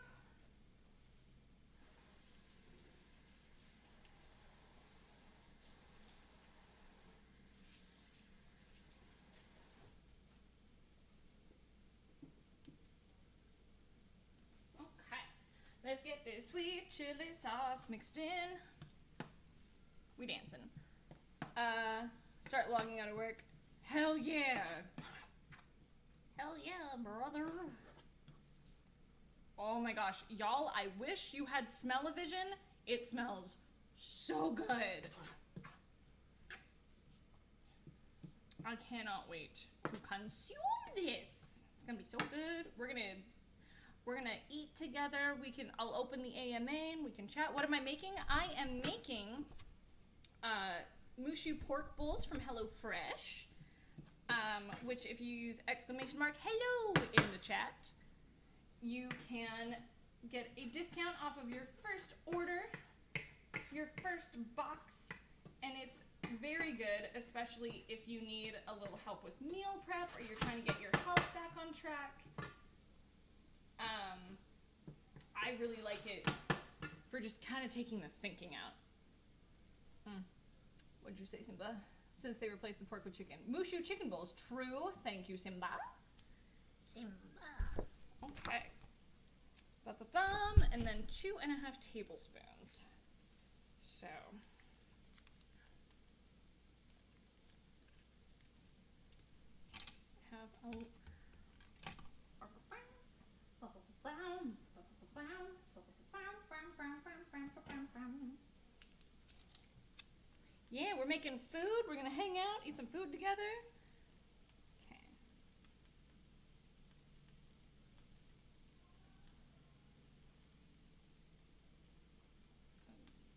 S1: is sweet chili sauce mixed in. We dancing. Start logging out of work. Hell yeah. Hell yeah, brother. Oh my gosh. Y'all, I wish you had smell-o-vision. It smells so good. I cannot wait to consume this. It's gonna be so good. We're gonna eat together. I'll open the AMA and we can chat. What am I making? I am making Mushu pork bowls from HelloFresh, which if you use !hello in the chat, you can get a discount off of your first order, your first box, and it's very good, especially if you need a little help with meal prep or you're trying to get your health back on track. I really like it for just kind of taking the thinking out. What'd you say, Simba? Since they replaced the pork with chicken. Mushu chicken bowls. True. Thank you, Simba. Simba. Okay. Ba-ba-bum. And then 2.5 tablespoons. So. Have a... Yeah, we're making food. We're gonna hang out, eat some food together. Okay.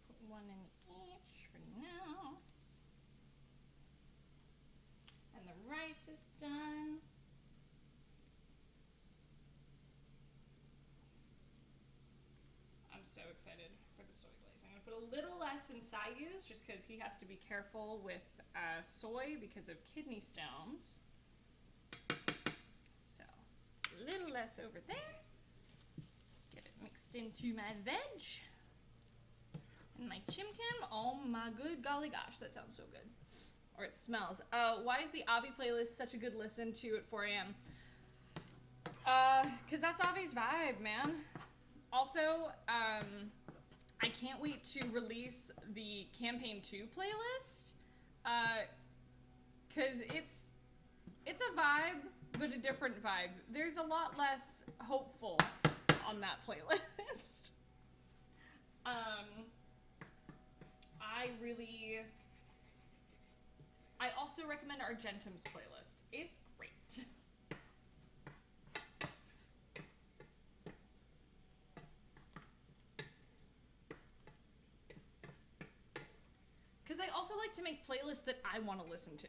S1: So put one in each for now. And the rice is done. I'm so excited for the soy glaze. I'm gonna put a little less in Sayu's just because he has to be careful with soy because of kidney stones. So a little less over there. Get it mixed into my veg and my chimkim. Oh my good golly gosh, that sounds so good. Or it smells. Why is the Avi playlist such a good listen to at 4 a.m.? Because that's Avi's vibe, man. Also, I can't wait to release the Campaign 2 playlist, because it's a vibe, but a different vibe. There's a lot less hopeful on that playlist. I also recommend Argentum's playlist. It's great. Because I also like to make playlists that I want to listen to.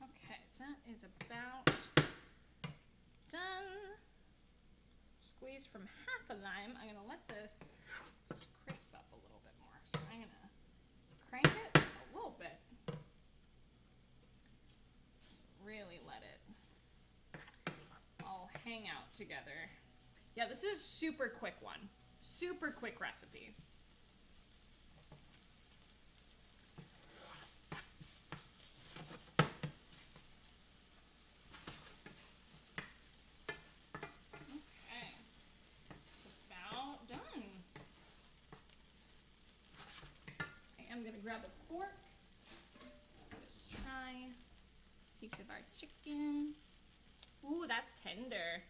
S1: Okay, that is about done. Squeeze from half a lime. I'm gonna let this just crisp up a little bit more. So I'm gonna crank it a little bit. Just really let it all hang out together. Yeah, this is super quick one. Super quick recipe. I'm gonna grab a fork. Just try a piece of our chicken. Ooh, that's tender.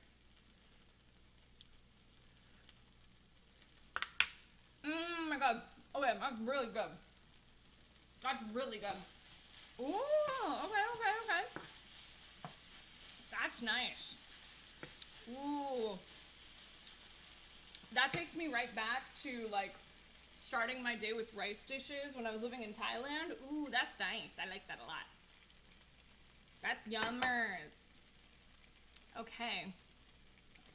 S1: My god. Okay, that's really good. That's really good. Ooh, okay. That's nice. Ooh. That takes me right back to like starting my day with rice dishes when I was living in Thailand. Ooh, that's nice. I like that a lot. That's yummers. Okay.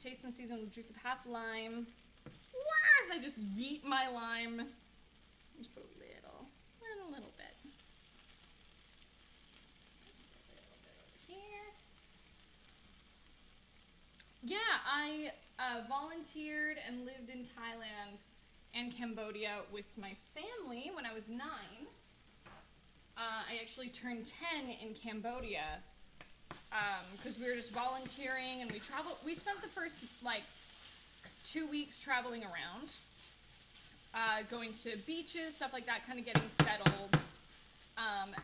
S1: Taste and season with juice of half lime. As I just yeet my lime. Just put a little bit. A little bit over here. I volunteered and lived in Thailand and Cambodia with my family when I was 9. I actually turned 10 in Cambodia because we were just volunteering and we traveled. We spent the first like 2 weeks traveling around, going to beaches, stuff like that, kind of getting settled.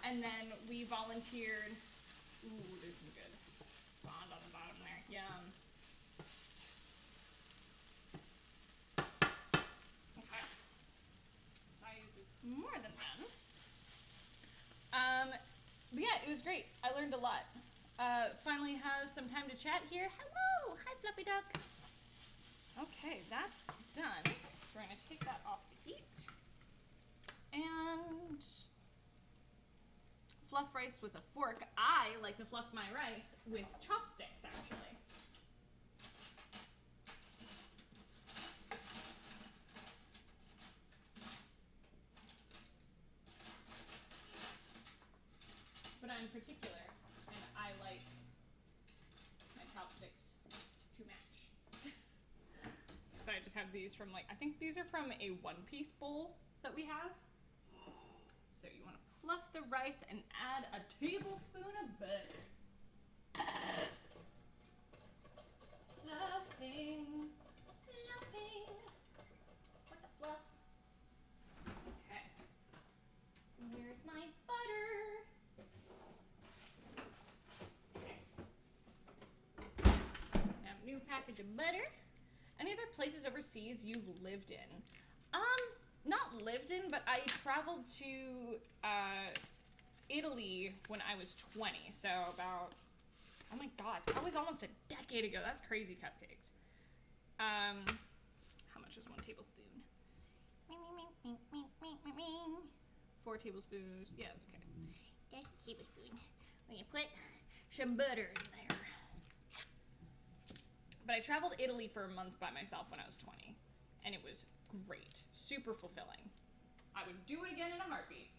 S1: And then we volunteered. Ooh, there's some good bond on the bottom there. Yum. Okay. Size is more than done. But yeah, it was great. I learned a lot. Finally have some time to chat here. Hello! Hi, Fluffy Duck. Okay, that's done. We're going to take that off the heat. And fluff rice with a fork. I like to fluff my rice with chopsticks, actually. But I'm particular, and I like my chopsticks to match. So I just have these from I think these are from a one-piece bowl that we have. So you want to fluff the rice and add a tablespoon of butter. Fluffing, fluffing. What the fluff? Okay. Where's my butter? Now, new package of butter. Any other places overseas you've lived in? Not lived in, but I traveled to Italy when I was 20. So about, oh my god, that was almost a decade ago. That's crazy, cupcakes. How much is 1 tablespoon? 4 tablespoons. Yeah, okay. That's a tablespoon. We're gonna put some butter in there. But I traveled Italy for a month by myself when I was 20, and it was great. Super fulfilling. I would do it again in a heartbeat,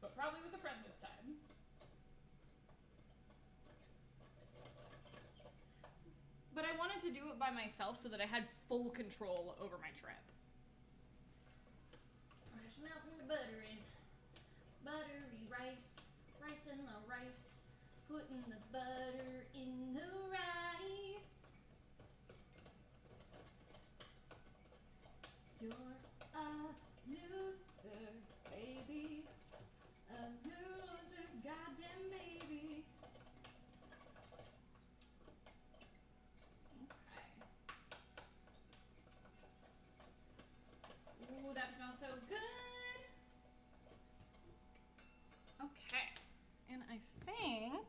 S1: but probably with a friend this time. But I wanted to do it by myself so that I had full control over my trip. I'm just melting the butter in. Buttery rice, rice in the rice, putting the butter in the rice. You're a loser, baby. A loser, goddamn baby. Okay. Ooh, that smells so good. Okay. And I think,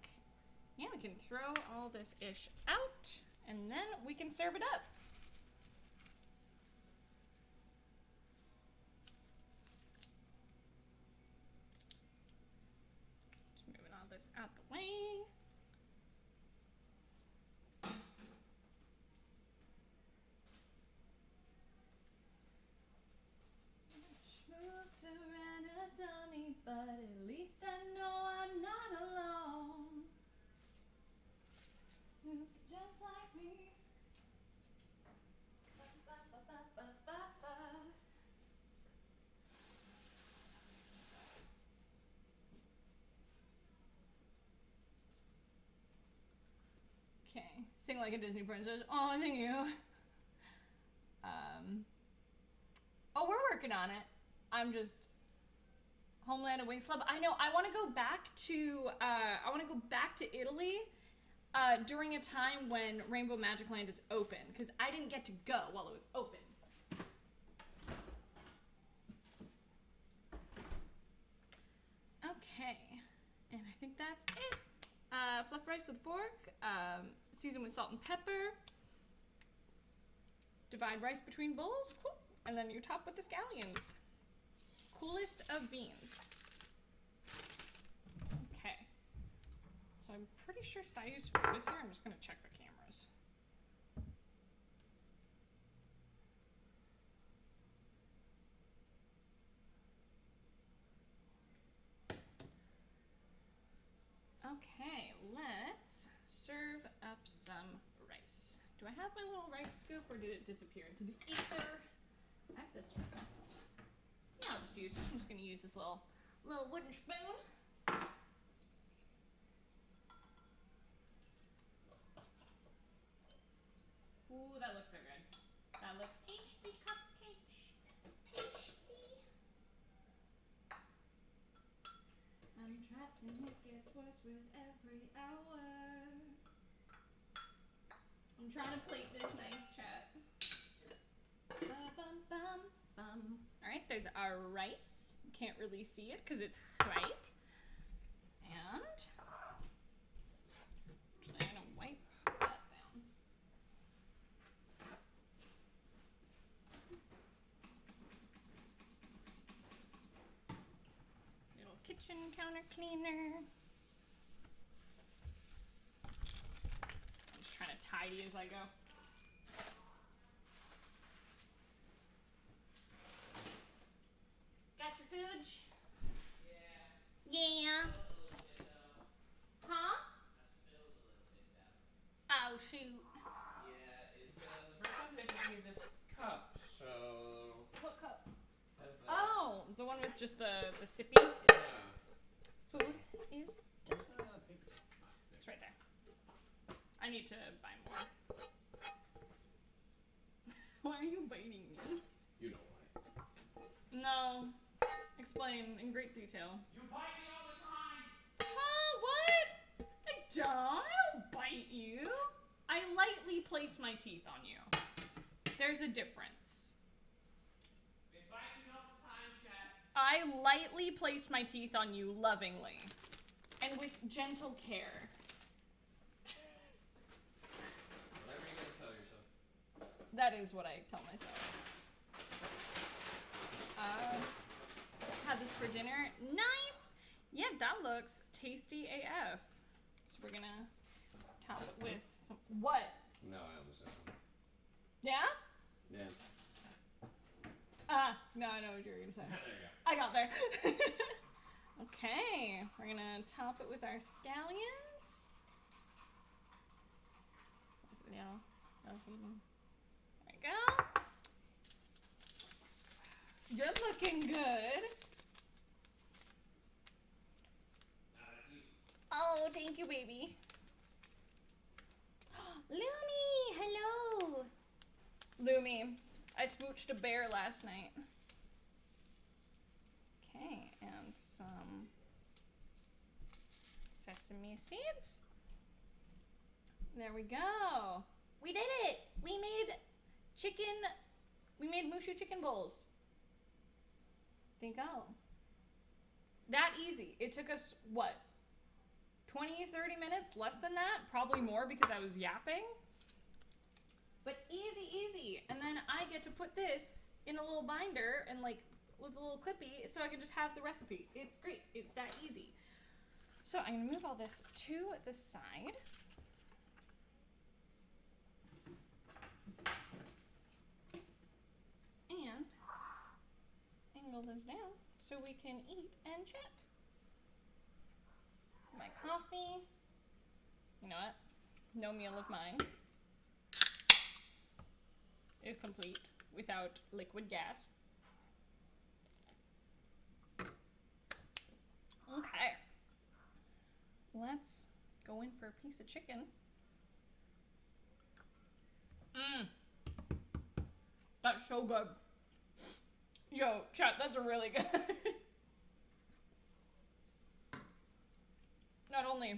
S1: yeah, we can throw all this ish out and then we can serve it up. Just moving all this out the way. Schmooze around in a dummy, but at least I know I'm not alone. Who's just like me? Ba, ba, ba, ba, ba, ba, ba. Okay, sing like a Disney princess. Oh, thank you. Oh, we're working on it. I'm just Homeland and Wings Club. I know. I want to go back to Italy during a time when Rainbow Magic Land is open, because I didn't get to go while it was open. Okay, and I think that's it. Fluff rice with fork, season with salt and pepper. Divide rice between bowls, cool. And then you top with the scallions. Coolest of beans. Okay. So I'm pretty sure Sayu's food is here. I'm just gonna check the cameras. Okay, let's serve up some rice. Do I have my little rice scoop or did it disappear into the ether? I have this one. Yeah, I'm just gonna use this little wooden spoon. Ooh, that looks so good. That looks tasty, cupcakes. Tasty. I'm trapped and it gets worse with every hour. I'm trying to plate this nice, chat. Ba-bum-bum-bum. Alright, there's our rice. You can't really see it because it's white. And I'm going to wipe that down. Little kitchen counter cleaner. I'm just trying to tidy as I go. Got your food? Yeah. Huh? Oh, shoot.
S2: Yeah, it's the first time they gave me this cup, so...
S1: What cup?
S2: Has the...
S1: Oh, the one with just the sippy
S2: Yeah.
S1: food is done.
S2: Paper towel.
S1: It's right there. I need to buy more. Why are you biting me?
S2: You know why.
S1: No. Explain in great detail.
S2: You bite me all the time!
S1: What? I don't bite you. I lightly place my teeth on you. There's a difference.
S2: They bite me all the time, Chad.
S1: I lightly place my teeth on you lovingly and with gentle care.
S2: Whatever you're gonna tell yourself.
S1: That is what I tell myself. Had this for dinner. Nice! Yeah, that looks tasty AF. So we're gonna top it with some... What?
S2: No, I understand.
S1: Yeah?
S2: Yeah.
S1: No, I know what you were gonna say.
S2: There you go.
S1: I got there. Okay, we're gonna top it with our scallions. Yeah, there we go. You're looking good.
S2: That's you.
S1: Oh, thank you, baby. Lumi, hello. Lumi, I smooched a bear last night. Okay, and some sesame seeds. There we go. We did it. We made Mushu chicken bowls. There you go. That easy. It took us, what, 20, 30 minutes? Less than that? Probably more because I was yapping. But easy, easy. And then I get to put this in a little binder and like with a little clippy so I can just have the recipe. It's great. It's that easy. So I'm gonna move all this to the side. And angle this down so we can eat and chat. My coffee. You know what? No meal of mine is complete without liquid gas. Okay. Let's go in for a piece of chicken. That's so good. Yo, chat, that's really good. Not only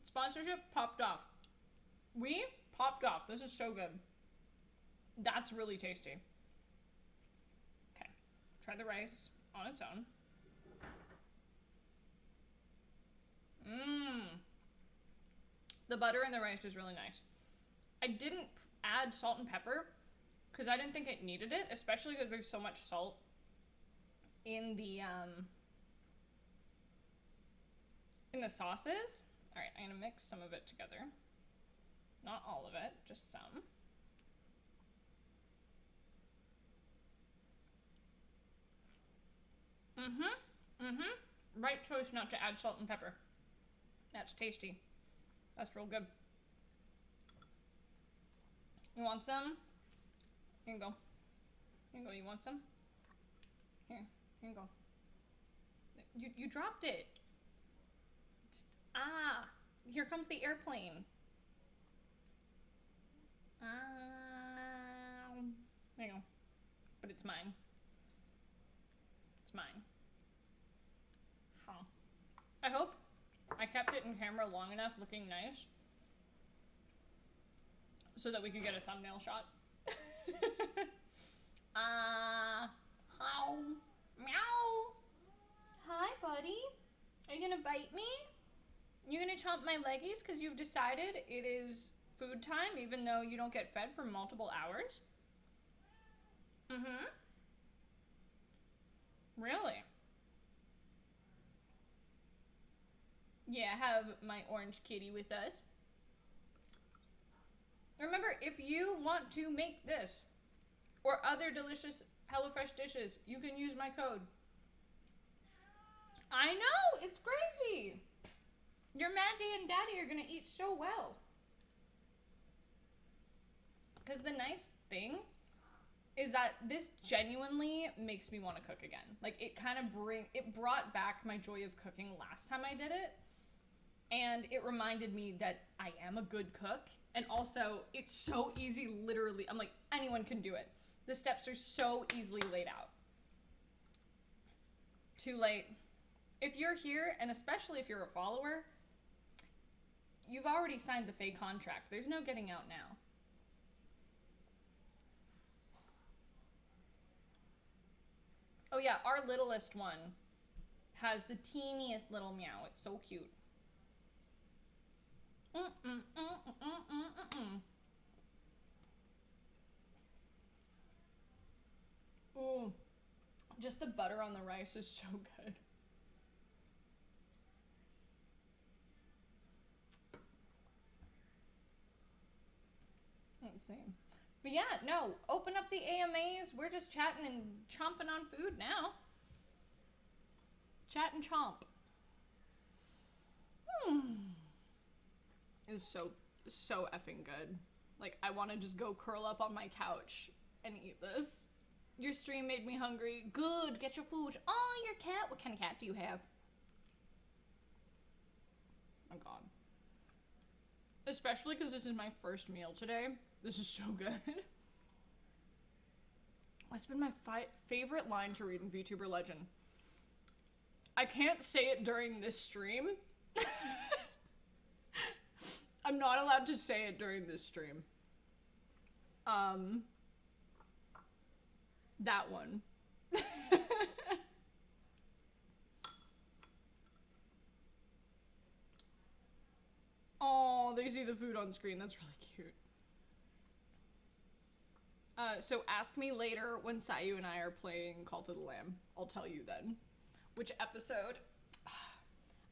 S1: sponsorship popped off. We popped off. This is so good. That's really tasty. Okay. Try the rice on its own. The butter in the rice is really nice. I didn't add salt and pepper because I didn't think it needed it, especially because there's so much salt in the sauces. All right, I'm gonna mix some of it together. Not all of it, just some. Right choice not to add salt and pepper. That's tasty. That's real good. You want some? Here you go. Here you go. You want some? Here you go. You dropped it. Just, here comes the airplane. There you go. But it's mine. It's mine. Huh. I hope I kept it in camera long enough looking nice so that we could get a thumbnail shot. How? Meow. Hi, buddy. Are you gonna bite me? You gonna chomp my leggies because you've decided it is food time even though you don't get fed for multiple hours? Mm-hmm. Really? Yeah, have my orange kitty with us. Remember, if you want to make this or other delicious HelloFresh dishes, you can use my code. I know, it's crazy. Your Maddie and Daddy are gonna eat so well. Because the nice thing is that this genuinely makes me want to cook again. Like, it kind of brought back my joy of cooking last time I did it. And it reminded me that I am a good cook. And also, it's so easy, literally. I'm like, anyone can do it. The steps are so easily laid out. Too late. If you're here, and especially if you're a follower, you've already signed the Faye contract. There's no getting out now. Oh yeah, our littlest one has the teeniest little meow. It's so cute. Ooh, just the butter on the rice is so good. Let's see. But yeah, no, open up the AMAs. We're just chatting and chomping on food now. Chat and chomp. It's so effing good. Like, I want to just go curl up on my couch and eat this. Your stream made me hungry. Good, get your food. Oh, your cat. What kind of cat do you have? Oh my god. Especially because this is my first meal today. This is so good. What's been my favorite line to read in VTuber Legend? I can't say it during this stream. I'm not allowed to say it during this stream. That one. Oh, they see the food on screen. That's really cute. So ask me later when Sayu and I are playing Call to the Lamb. I'll tell you then. Which episode?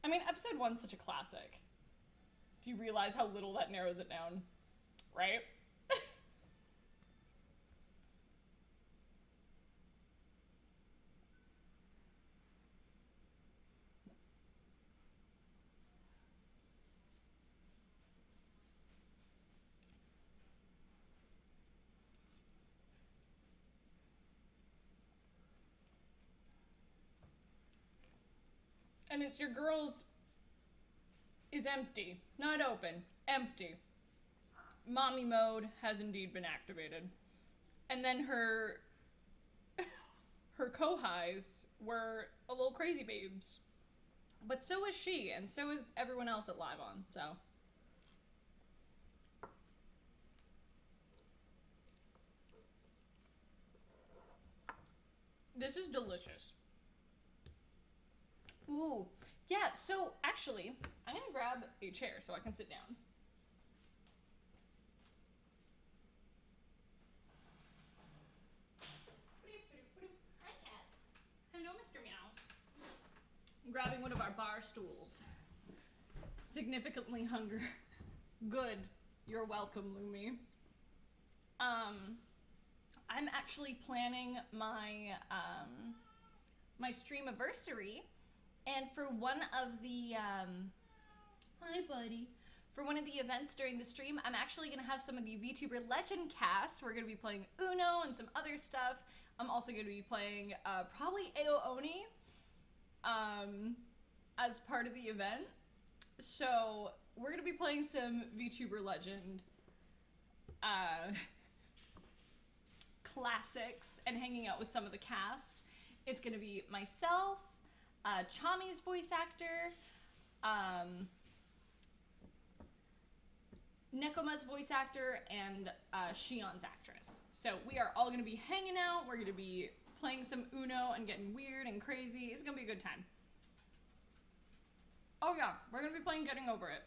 S1: I mean, episode 1's such a classic. Do you realize how little that narrows it down? Right? And it's your girl's is empty, not open, empty. Mommy mode has indeed been activated. And then her co-highs were a little crazy babes. But so is she, and so is everyone else at Live On, so. This is delicious. Ooh, yeah, so actually, I'm gonna grab a chair so I can sit down. Hi, cat. Hello, Mr. Meows. I'm grabbing one of our bar stools. Significantly hunger. Good. You're welcome, Lumi. I'm actually planning my my streamiversary. And for one of the, hi buddy, For one of the events during the stream, I'm actually going to have some of the VTuber Legend cast. We're going to be playing Uno and some other stuff. I'm also going to be playing probably AO Oni as part of the event. So we're going to be playing some VTuber Legend classics and hanging out with some of the cast. It's going to be myself, Chami's voice actor, Nekoma's voice actor, and Shion's actress. So we are all going to be hanging out. We're going to be playing some Uno and getting weird and crazy. It's going to be a good time. Oh yeah, we're going to be playing Getting Over It.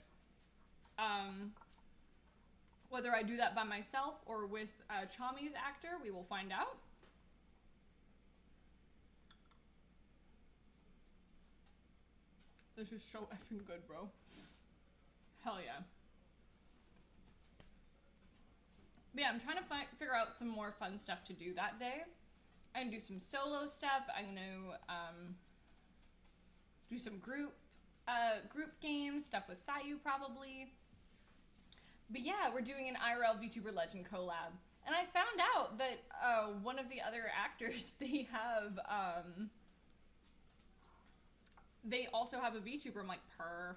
S1: Whether I do that by myself or with Chami's actor, we will find out. This is so effing good, bro. Hell yeah. But yeah, I'm trying to figure out some more fun stuff to do that day. I'm gonna do some solo stuff. I'm gonna do some group games, stuff with Sayu probably. But yeah, we're doing an IRL VTuber Legend collab. And I found out that one of the other actors, they also have a VTuber. I'm like, perf.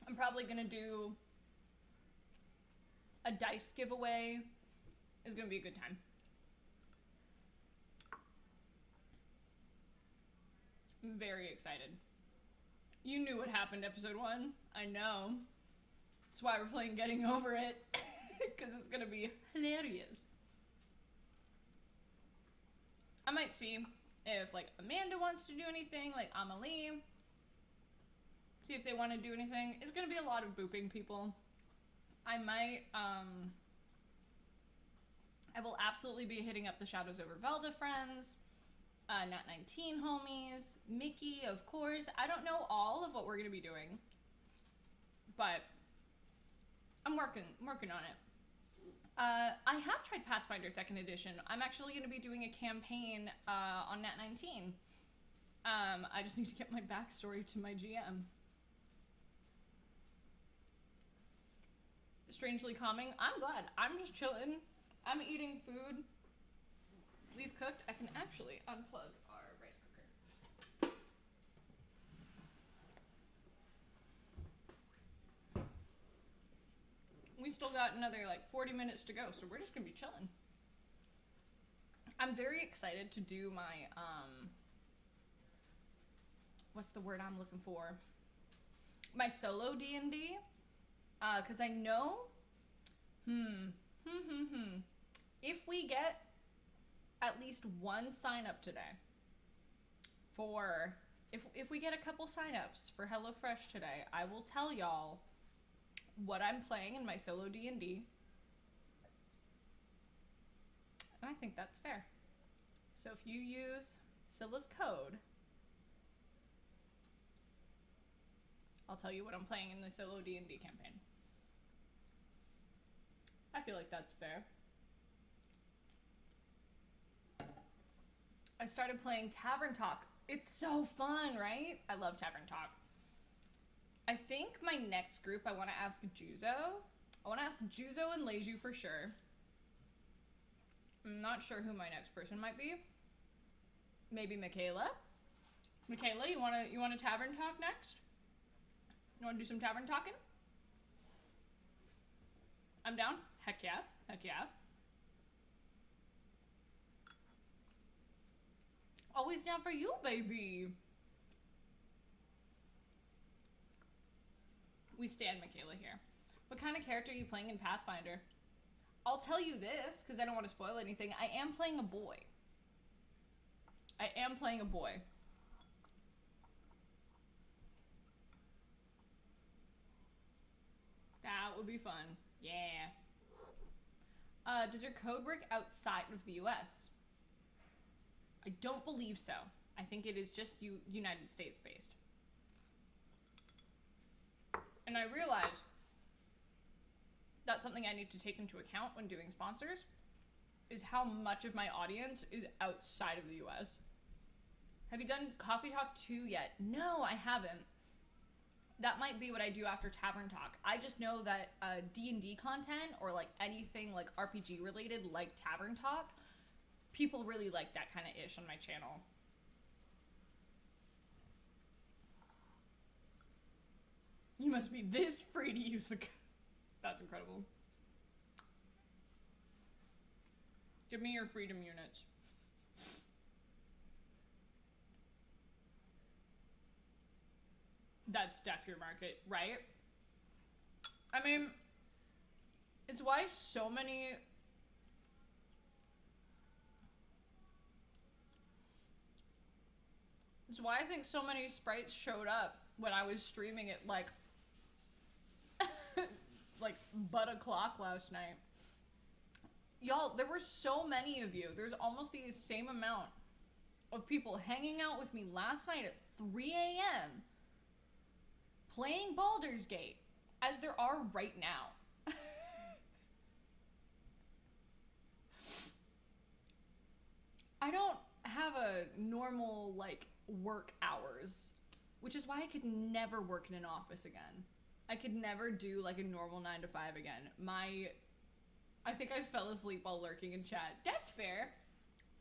S1: I'm probably gonna do a dice giveaway. It's gonna be a good time. I'm very excited. You knew what happened episode 1. I know. That's why we're playing Getting Over It. Because it's gonna be hilarious. I might see if like Amanda wants to do anything, like Amelie. See if they want to do anything. It's gonna be a lot of booping people. I will absolutely be hitting up the Shadows Over Velda friends. Nat19 homies, Mickey, of course. I don't know all of what we're gonna be doing, but I'm working on it. I have tried Pathfinder 2nd Edition. I'm actually gonna be doing a campaign on Nat19. I just need to get my backstory to my GM. Strangely calming. I'm glad. I'm just chilling. I'm eating food. We've cooked. I can actually unplug our rice cooker. We still got another like 40 minutes to go, so we're just gonna be chilling. I'm very excited to do my what's the word I'm looking for? My solo D&D, because I know if we get at least one sign up today for, if we get a couple signups for HelloFresh today, I will tell y'all what I'm playing in my solo D&D. And I think that's fair. So if you use Sylla's code, I'll tell you what I'm playing in the solo D&D campaign. I feel like that's fair. I started playing Tavern Talk. It's so fun, right? I love Tavern Talk. I think my next group, I want to ask Juzo. I want to ask Juzo and Leju for sure. I'm not sure who my next person might be. Maybe Michaela. Michaela, you want to Tavern Talk next? You want to do some Tavern Talking? I'm down. Heck yeah. Heck yeah. Always down for you, baby. We stand Michaela here. What kind of character are you playing in Pathfinder? I'll tell you this, because I don't want to spoil anything. I am playing a boy. I am playing a boy. That would be fun. Yeah. Does your code work outside of the US? I don't believe so. I think it is just United States based. And I realize that's something I need to take into account when doing sponsors, is how much of my audience is outside of the US. Have you done Coffee Talk 2 yet? No, I haven't. That might be what I do after Tavern Talk. I just know that D&D content or like anything like RPG related like Tavern Talk, people really like that kind of ish on my channel. You must be this free to use the... That's incredible. Give me your freedom units. That's Def Your Market, right? I mean, it's why so many... It's why I think so many sprites showed up when I was streaming it like... like, but o'clock last night. Y'all, there were so many of you. There's almost the same amount of people hanging out with me last night at 3 a.m. playing Baldur's Gate as there are right now. I don't have a normal, like, work hours, which is why I could never work in an office again. I could never do, like, a normal 9 to 5 again. I think I fell asleep while lurking in chat. That's fair.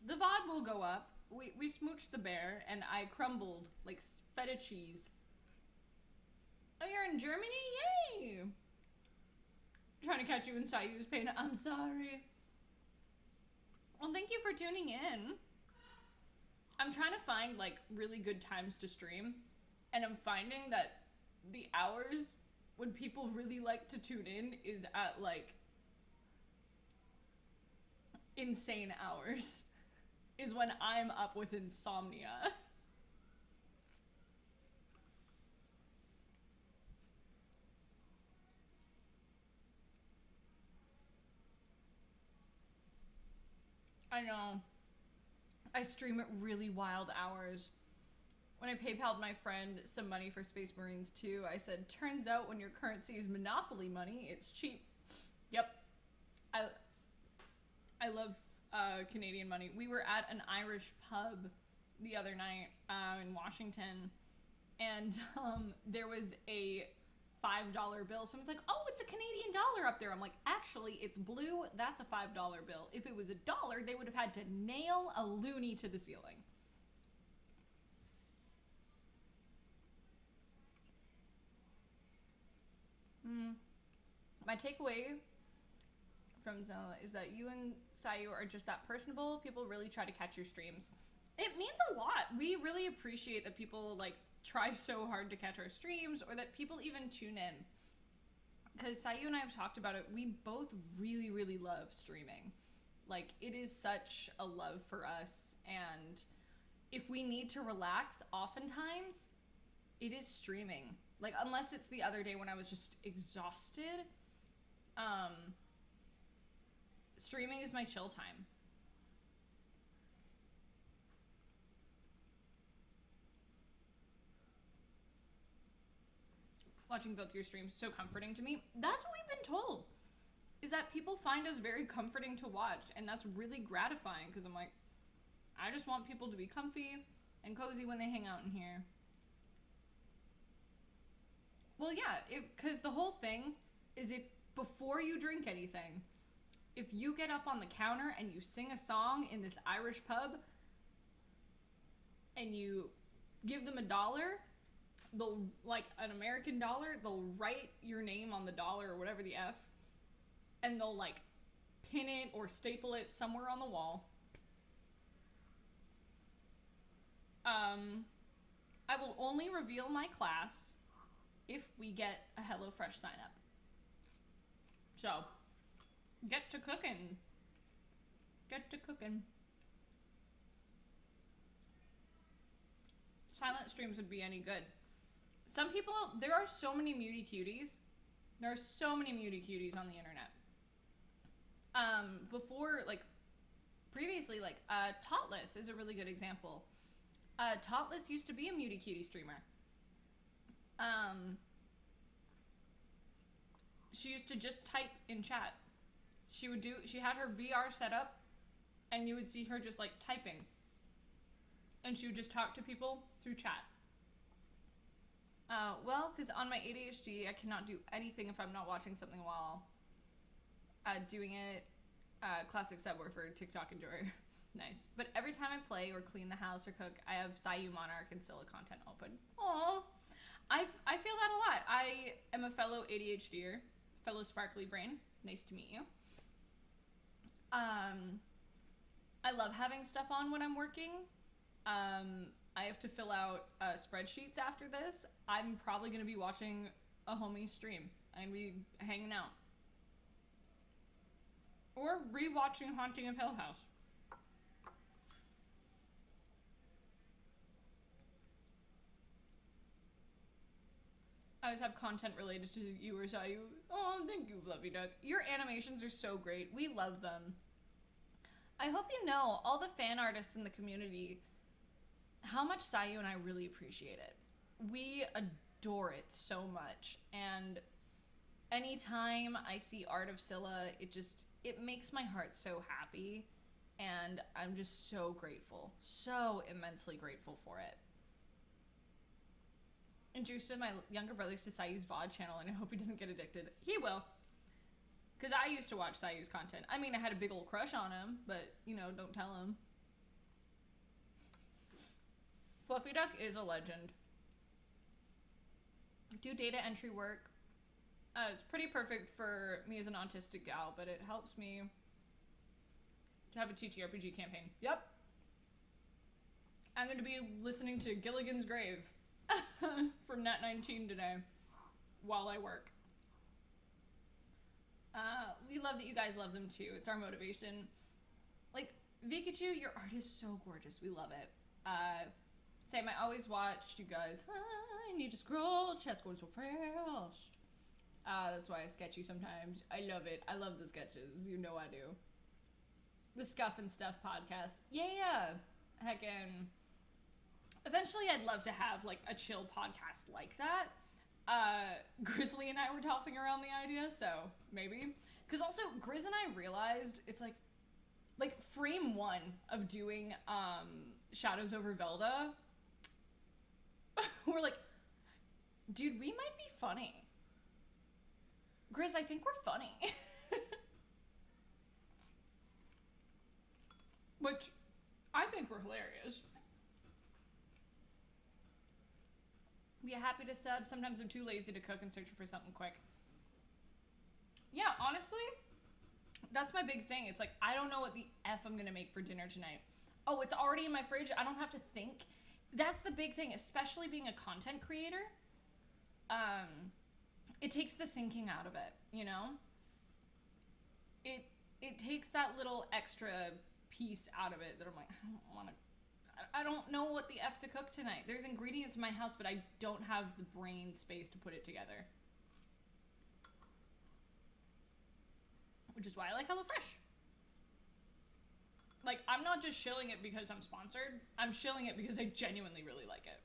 S1: The VOD will go up. We smooched the bear, and I crumbled like feta cheese. Oh, you're in Germany? Yay! Trying to catch you in Sayu's pain. I'm sorry. Well, thank you for tuning in. I'm trying to find, like, really good times to stream, and I'm finding that the hours when people really like to tune in is at, like, insane hours is when I'm up with insomnia. I know. I stream at really wild hours. When I PayPal'd my friend some money for Space Marines 2, I said, turns out when your currency is Monopoly money, it's cheap. Yep. I love Canadian money. We were at an Irish pub the other night in Washington, and there was a $5 bill. Someone's like, oh, it's a Canadian dollar up there. I'm like, actually, it's blue. That's a $5 bill. If it was $1, they would have had to nail a loonie to the ceiling. My takeaway from Zella is that you and Sayu are just that personable. People really try to catch your streams. It means a lot. We really appreciate that people like try so hard to catch our streams, or that people even tune in. Because Sayu and I have talked about it. We both really, really love streaming. Like, it is such a love for us. And if we need to relax, oftentimes it is streaming. Like, unless it's the other day when I was just exhausted, streaming is my chill time. Watching both your streams so comforting to me. That's what we've been told, is that people find us very comforting to watch, and that's really gratifying, because I'm like, I just want people to be comfy and cozy when they hang out in here. Well, yeah, because the whole thing is, if before you drink anything, if you get up on the counter and you sing a song in this Irish pub and you give them $1, they'll, like an American dollar, they'll write your name on the dollar or whatever the F, and they'll like pin it or staple it somewhere on the wall. I will only reveal my class if we get a HelloFresh sign up. So, get to cooking. Get to cooking. Silent streams would be any good. Some people, there are so many muty cuties. There are so many muty cuties on the internet. Before, like, previously, like, Totless is a really good example. Totless used to be a muty cutie streamer. She used to just type in chat. She had her VR set up, and you would see her just, like, typing. and she would just talk to people through chat. Well, because on my ADHD, I cannot do anything if I'm not watching something while doing it. Classic subword for TikTok enjoyer. Nice. But every time I play or clean the house or cook, I have Sylla Monarch and Sylla content open. Aww. I feel that a lot. I am a fellow ADHDer, fellow sparkly brain. Nice to meet you. I love having stuff on when I'm working. I have to fill out spreadsheets after this. I'm probably going to be watching a homie stream. I'm going to be hanging out. Or rewatching Haunting of Hill House. I always have content related to you or Sayu. Oh, thank you, Fluffy Duck. Your animations are so great. We love them. I hope you know, all the fan artists in the community, how much Sayu and I really appreciate it. We adore it so much. And anytime I see art of Sylla, it makes my heart so happy. And I'm just so grateful. So immensely grateful for it. Introduced my younger brothers to Sayu's VOD channel, and I hope he doesn't get addicted. He will. Because I used to watch Sayu's content. I mean, I had a big old crush on him, but, don't tell him. Fluffy Duck is a legend. Do data entry work. It's pretty perfect for me as an autistic gal, but it helps me to have a TTRPG campaign. Yep. I'm going to be listening to Gilligan's Grave from Nat 19 today while I work. We love that you guys love them too. It's our motivation. Like, Vikachu, your art is so gorgeous. We love it. Sam, I always watched you guys. I need to scroll. Chat's going so fast. That's why I sketch you sometimes. I love it. I love the sketches. You know I do. The Scuff and Stuff podcast. Yeah. Heckin'. Eventually, I'd love to have, like, a chill podcast like that. Grizzly and I were tossing around the idea, so maybe. Because also, Grizz and I realized it's like frame one of doing Shadows over Velda. We're like, dude, we might be funny. Grizz, I think we're funny. Which I think we're hilarious. Be happy to sub. Sometimes I'm too lazy to cook and searching for something quick. Yeah, honestly, that's my big thing. It's like, I don't know what the F I'm gonna make for dinner tonight. Oh, it's already in my fridge. I don't have to think. That's the big thing, especially being a content creator. It takes the thinking out of it, It takes that little extra piece out of it that I'm like, I don't know what the F to cook tonight. There's ingredients in my house, but I don't have the brain space to put it together. Which is why I like HelloFresh. Like, I'm not just shilling it because I'm sponsored. I'm shilling it because I genuinely really like it.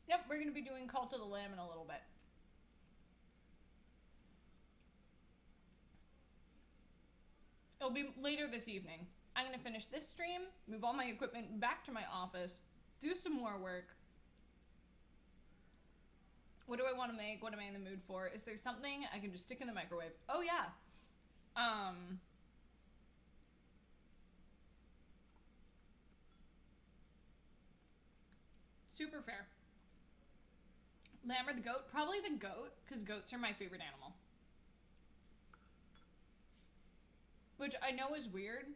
S1: Yep, we're going to be doing Call to the Lamb in a little bit. It'll be later this evening. I'm going to finish this stream, move all my equipment back to my office, do some more work. What do I want to make? What am I in the mood for? Is there something I can just stick in the microwave? Oh, yeah. Super fair. Lamb or the goat? Probably the goat, because goats are my favorite animal. Which I know is weird,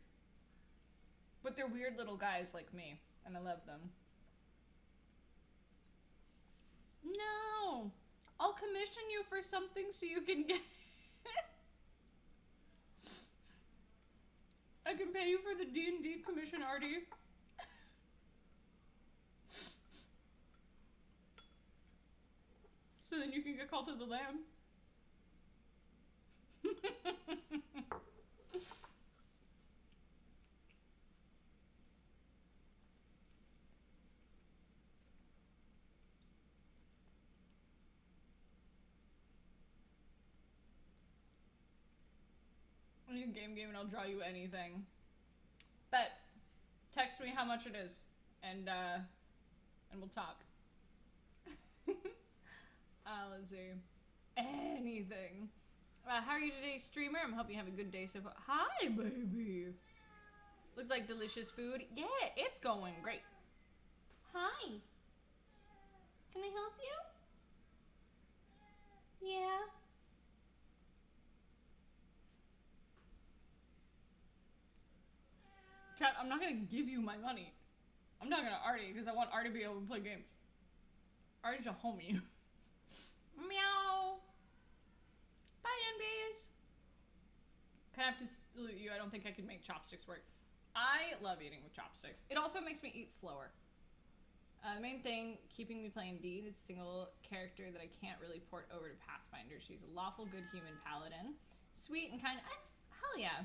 S1: but they're weird little guys like me, and I love them. No! I'll commission you for something so you can get it. I can pay you for the D&D commission, Artie. So then you can get called to the lamb. you game and I'll draw you anything. Bet. Text me how much it is, and we'll talk. Let's see. Anything. How are you today, streamer? I'm hoping you have a good day so far. Hi, baby. Looks like delicious food. Yeah, it's going great. Hi. Can I help you? Yeah. Chat, I'm not gonna give you my money. I'm not gonna Artie, because I want Artie to be able to play games. Artie's a homie. Meow. Bye, NBs. Kind of have to salute you. I don't think I could make chopsticks work. I love eating with chopsticks. It also makes me eat slower. The main thing keeping me playing D is a single character that I can't really port over to Pathfinder. She's a lawful good human paladin. Sweet and kind of... Hell yeah.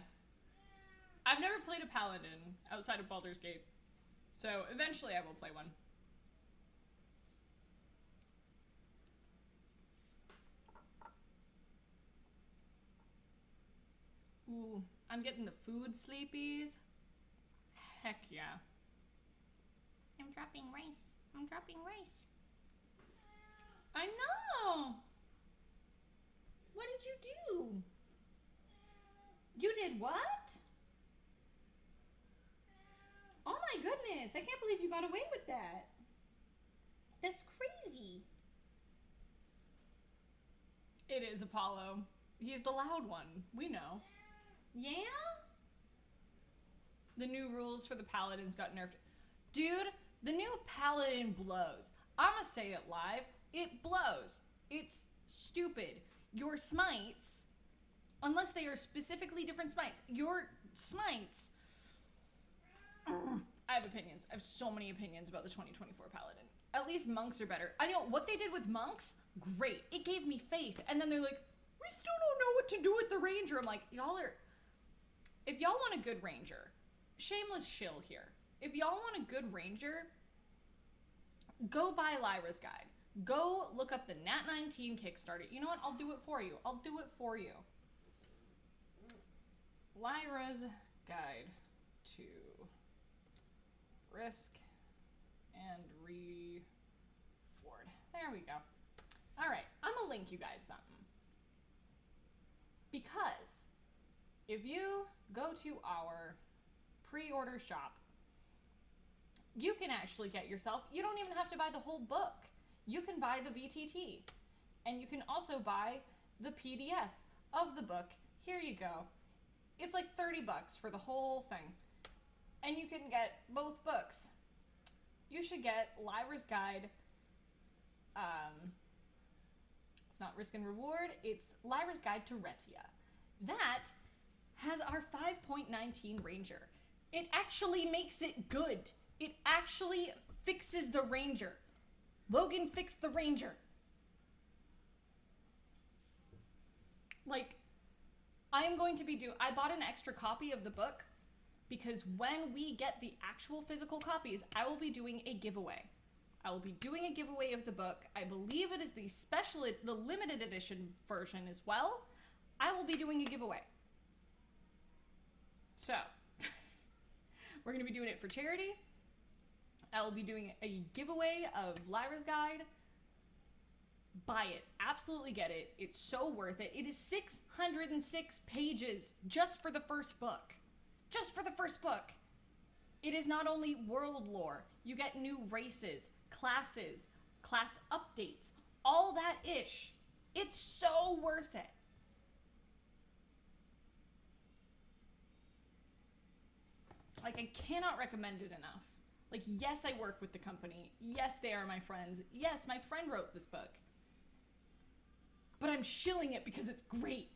S1: I've never played a paladin outside of Baldur's Gate. So eventually I will play one. Ooh, I'm getting the food sleepies. Heck yeah. I'm dropping rice. I'm dropping rice. I know. What did you do? You did what? Oh my goodness. I can't believe you got away with that. That's crazy. It is Apollo. He's the loud one. We know. Yeah? The new rules for the paladins got nerfed. Dude, the new paladin blows. I'ma say it live. It blows. It's stupid. Your smites, unless they are specifically different smites, your smites... I have opinions. I have so many opinions about the 2024 paladin. At least monks are better. I know what they did with monks, great. It gave me faith. And then they're like, we still don't know what to do with the ranger. I'm like, y'all are... If y'all want a good ranger, shameless shill here. If y'all want a good ranger, go buy Lyra's Guide. Go look up the Nat 19 Kickstarter. You know what? I'll do it for you. I'll do it for you. Lyra's Guide to Risk and Reward. There we go. All right, I'm gonna link you guys something. Because if you go to our pre-order shop, you can actually get yourself, you don't even have to buy the whole book. You can buy the VTT. And you can also buy the PDF of the book. Here you go. It's like $30 for the whole thing. And you can get both books. You should get Lyra's Guide. It's not Risk and Reward. It's Lyra's Guide to Retia. That has our 5.19 Ranger. It actually makes it good. It actually fixes the Ranger. Logan fixed the Ranger. Like, I bought an extra copy of the book because when we get the actual physical copies, I will be doing a giveaway. I will be doing a giveaway of the book. I believe it is the limited edition version as well. I will be doing a giveaway. So, we're going to be doing it for charity. I will be doing a giveaway of Lyra's Guide. Buy it. Absolutely get it. It's so worth it. It is 606 pages just for the first book. Just for the first book. It is not only world lore. You get new races, classes, class updates, all that ish. It's so worth it. Like, I cannot recommend it enough. Like, yes, I work with the company. Yes, they are my friends. Yes, my friend wrote this book. But I'm shilling it because it's great.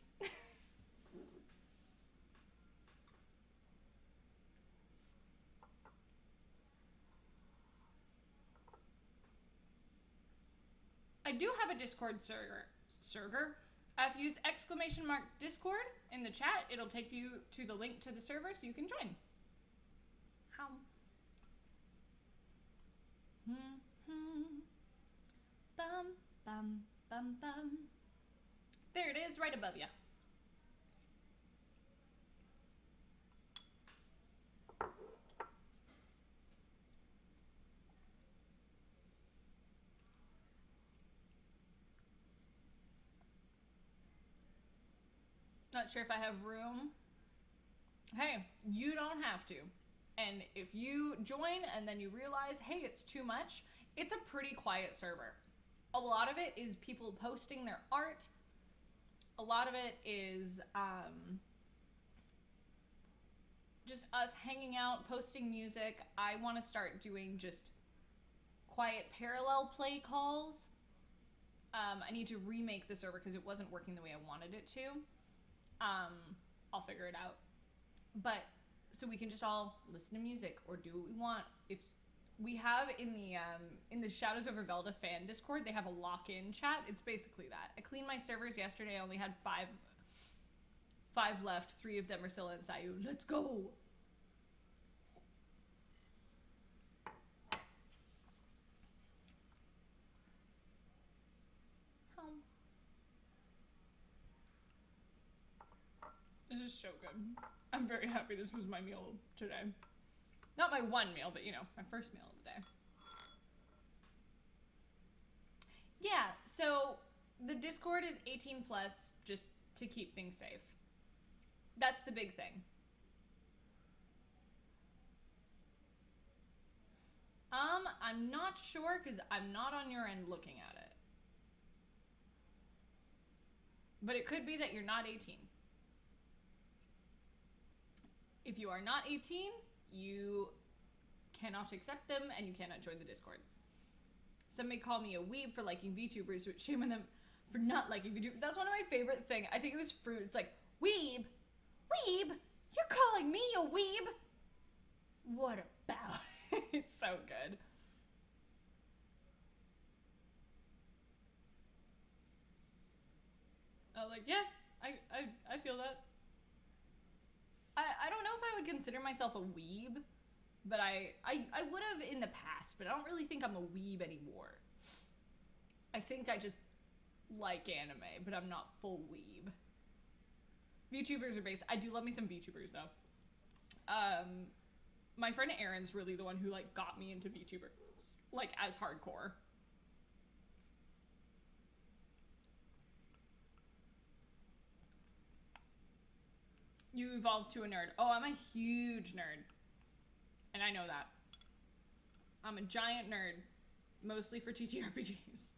S1: I do have a Discord server. If you use !Discord in the chat, it'll take you to the link to the server so you can join. How? Bum, bum, bum, bum. There it is, right above you. Not sure if I have room. Hey, you don't have to. And if you join and then you realize, hey, it's too much, it's a pretty quiet server. A lot of it is people posting their art. A lot of it is just us hanging out, posting music. I want to start doing just quiet parallel play calls. I need to remake the server because it wasn't working the way I wanted it to. I'll figure it out. But so we can just all listen to music or do what we want. We have in the Shadows Over Velda fan Discord, they have a lock-in chat. It's basically that. I cleaned my servers yesterday. I only had five left. 3 of them are Sylla and Sayu. Let's go. This is so good. I'm very happy this was my meal today. Not my one meal, but my first meal of the day. Yeah, so the Discord is 18 plus just to keep things safe. That's the big thing. I'm not sure because I'm not on your end looking at it. But it could be that you're not 18. If you are not 18, you cannot accept them and you cannot join the Discord. Some may call me a weeb for liking VTubers, which shame on them for not liking VTubers. That's one of my favorite things. I think it was Fruit. It's like, weeb? Weeb? You're calling me a weeb? What about it? It's so good. I was like, yeah, I feel that. I don't know if I would consider myself a weeb, but I would have in the past, but I don't really think I'm a weeb anymore. I think I just like anime, but I'm not full weeb. VTubers are based. I do love me some VTubers though. My friend Erin's really the one who got me into VTubers, as hardcore. You evolved to a nerd. Oh, I'm a huge nerd. And I know that. I'm a giant nerd. Mostly for TTRPGs.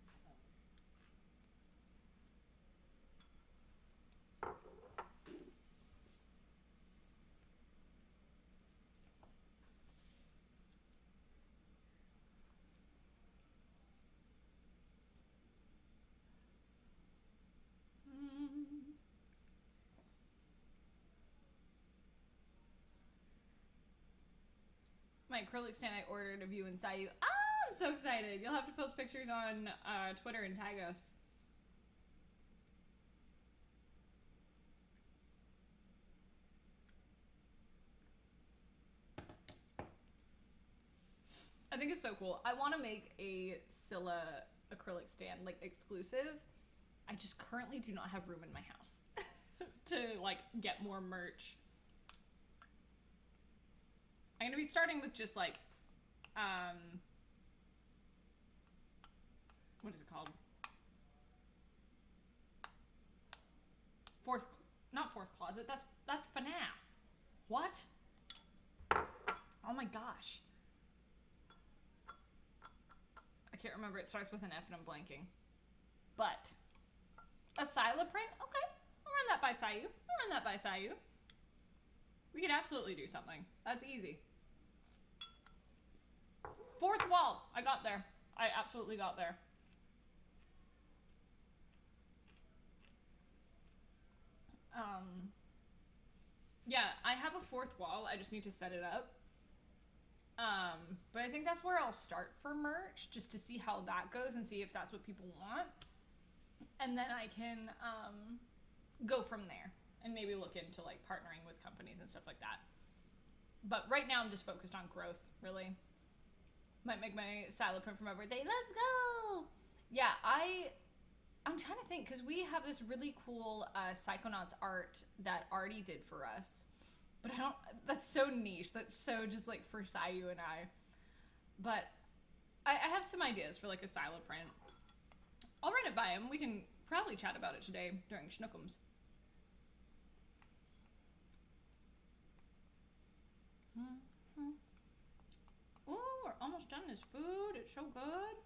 S1: My acrylic stand I ordered of you and Sayu. Ah, I'm so excited. You'll have to post pictures on Twitter and tag us. I think it's so cool. I want to make a Sylla acrylic stand, exclusive. I just currently do not have room in my house to, get more merch. I'm gonna be starting with just what is it called? Not fourth closet. That's FNAF. What? Oh my gosh. I can't remember. It starts with an F and I'm blanking. But a Sylla print? Okay. I'll run that by Sayu. We could absolutely do something. That's easy. 4th wall. I got there. I absolutely got there. Yeah, I have a 4th wall. I just need to set it up. But I think that's where I'll start for merch, just to see how that goes and see if that's what people want. And then I can go from there and maybe look into partnering with companies and stuff like that. But right now I'm just focused on growth, really. Might make my Sylla print for my birthday. Let's go! Yeah, I'm trying to think, because we have this really cool Psychonauts art that Artie did for us. But that's so niche. That's so just for Sayu and I. But I have some ideas for a Sylla print. I'll run it by him. We can probably chat about it today during Schnookums. Mm-hmm. Oh, we're almost done this food. It's so good.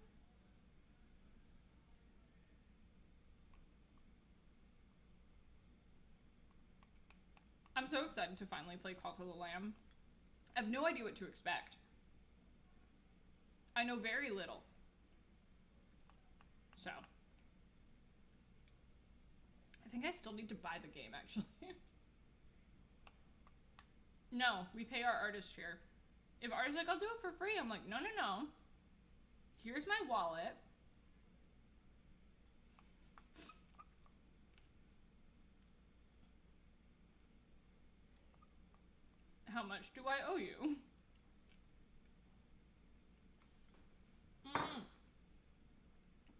S1: I'm so excited to finally play Cult of the Lamb. I have no idea what to expect. I know very little. So. I think I still need to buy the game, actually. No, we pay our artist here. If artist's like, I'll do it for free, I'm like, no, no, no. Here's my wallet. How much do I owe you?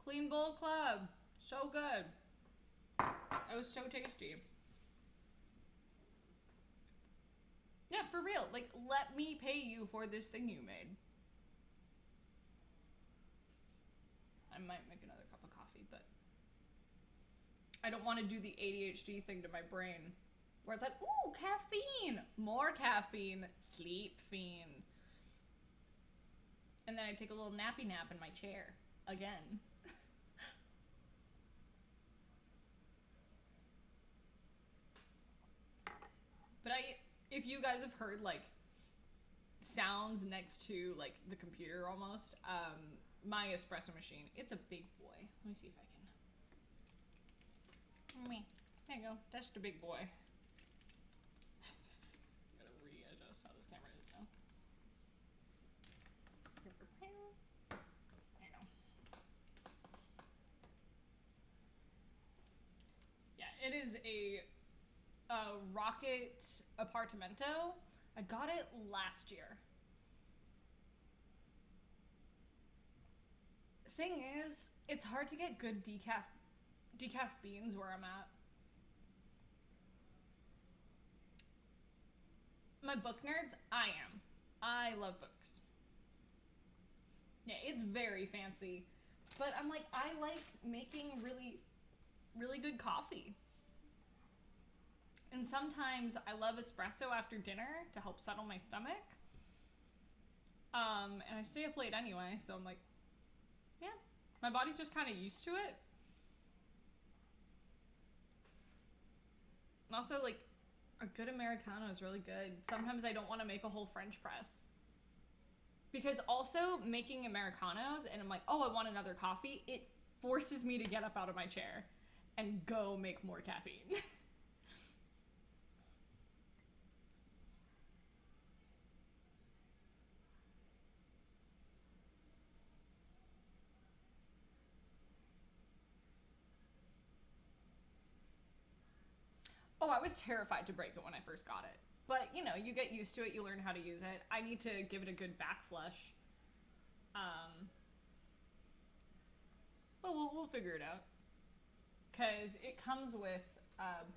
S1: Clean Bowl Club. So good. That was so tasty. Yeah, for real. Like, let me pay you for this thing you made. I might make another cup of coffee, but I don't want to do the ADHD thing to my brain. Where it's like, ooh, caffeine. More caffeine. Sleep fiend. And then I take a little nappy nap in my chair. Again. But if you guys have heard, like, sounds next to, like, the computer almost, my espresso machine, it's a big boy. Let me see if I can. There you go. That's the big boy. Gotta readjust how this camera is now. There you go. Yeah, it is a Rocket Apartamento. I got it last year. Thing is, it's hard to get good decaf beans where I'm at. My book nerds, I am. I love books. Yeah, it's very fancy. But I'm like, I like making really, really good coffee. And sometimes I love espresso after dinner to help settle my stomach. And I stay up late anyway, so I'm like, yeah, my body's just kind of used to it. And also, like, a good Americano is really good. Sometimes I don't want to make a whole French press. Because also, making Americanos, and I'm like, oh, I want another coffee, it forces me to get up out of my chair and go make more caffeine. Oh, I was terrified to break it when I first got it. But, you know, you get used to it, you learn how to use it. I need to give it a good back flush. But we'll figure it out. Because it comes with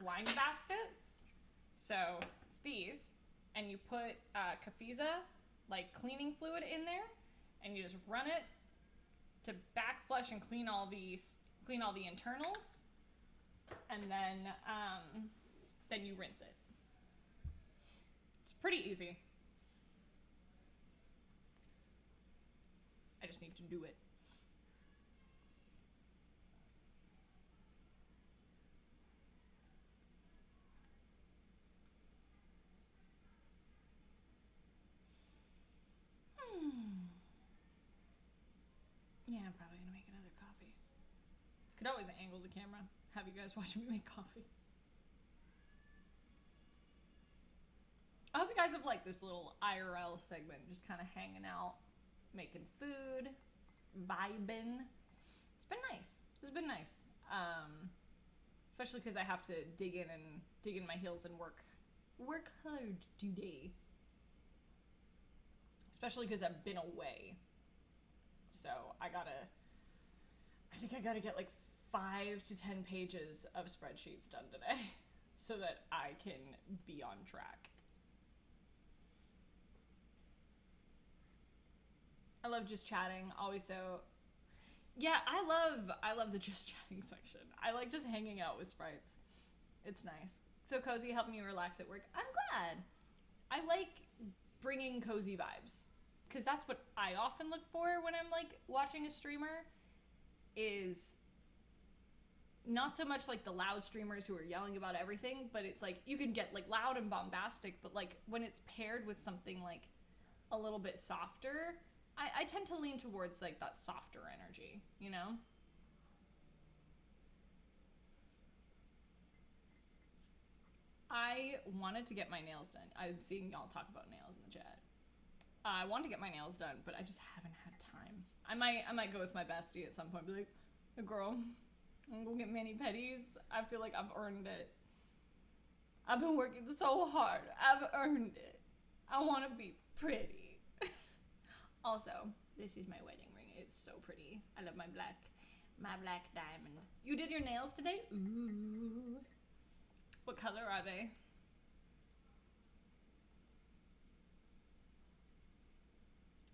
S1: blind baskets. So, it's these. And you put Cafiza, like cleaning fluid in there. And you just run it to back flush and clean all the internals. And then you rinse it. It's pretty easy. I just need to do it. Yeah, I'm probably gonna make another coffee. Could always angle the camera, have you guys watch me make coffee. I hope you guys have liked this little IRL segment, just kind of hanging out, making food, vibing. It's been nice. It's been nice. Especially because I have to dig in my heels and work hard today. Especially because I've been away. So I think I gotta get like 5 to 10 pages of spreadsheets done today so that I can be on track. I love just chatting. Always so. Yeah, I love the just chatting section. I like just hanging out with sprites. It's nice. So cozy, helping you relax at work. I'm glad. I like bringing cozy vibes. Because that's what I often look for when I'm like watching a streamer, is not so much like the loud streamers who are yelling about everything, but it's like you can get like loud and bombastic, but like when it's paired with something like a little bit softer, I tend to lean towards like that softer energy, you know? I wanted to get my nails done. I'm seeing y'all talk about nails in the chat. I want to get my nails done, but I just haven't had time. I might go with my bestie at some point, be like, hey girl, I'm gonna go get mani pedis. I feel like I've earned it. I've been working so hard. I've earned it. I want to be pretty. Also, this is my wedding ring. It's so pretty. I love my black diamond. You did your nails today? Ooh. What color are they?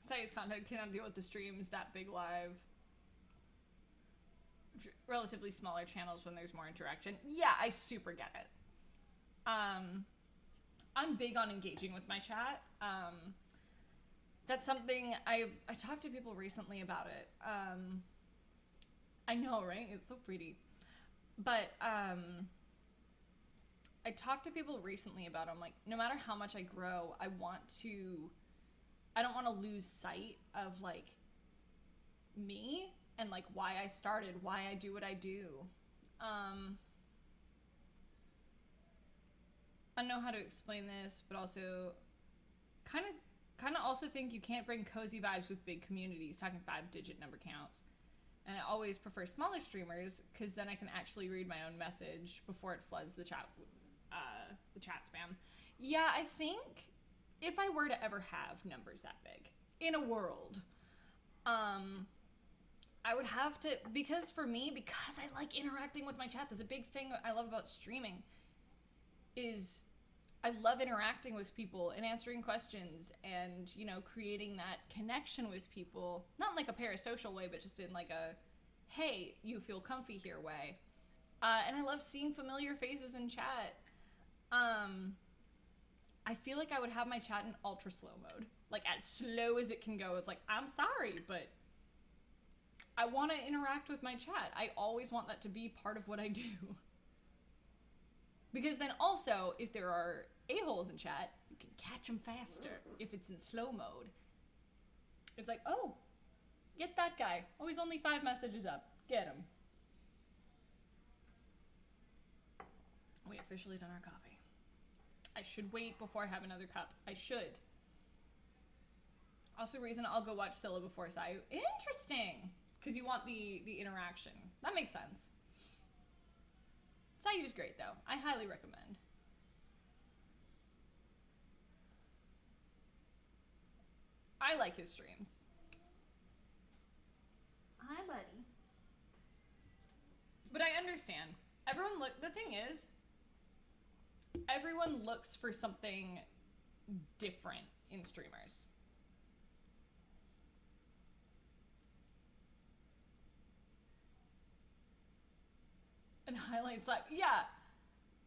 S1: Sayus content cannot deal with the streams that big live. Relatively smaller channels when there's more interaction. Yeah, I super get it. I'm big on engaging with my chat. That's something I talked to people recently about it. I know, right? It's so pretty. But I talked to people recently about it. I'm like, no matter how much I grow, I don't want to lose sight of like me and like why I started, why I do what I do. I don't know how to explain this, but also kind of also think you can't bring cozy vibes with big communities, talking 5-digit number counts. And I always prefer smaller streamers because then I can actually read my own message before it floods the chat spam. Yeah, I think if I were to ever have numbers that big in a world, I would have to, because for me, because I like interacting with my chat, that's a big thing I love about streaming, is I love interacting with people and answering questions and, you know, creating that connection with people, not in like a parasocial way, but just in like a, hey, you feel comfy here way. And I love seeing familiar faces in chat. I feel like I would have my chat in ultra slow mode, like as slow as it can go. It's like, I'm sorry, but I want to interact with my chat. I always want that to be part of what I do. Because then also, if there are a-holes in chat, you can catch them faster if it's in slow mode. It's like, oh, get that guy. Oh, he's only 5 messages up. Get him. We officially done our coffee. I should wait before I have another cup. I should. Also, reason I'll go watch Sylla before Sayu. Interesting. Because you want the interaction. That makes sense. Sayu's great, though. I highly recommend. I like his streams. Hi, buddy. But I understand. The thing is, everyone looks for something different in streamers. And highlights like, yeah.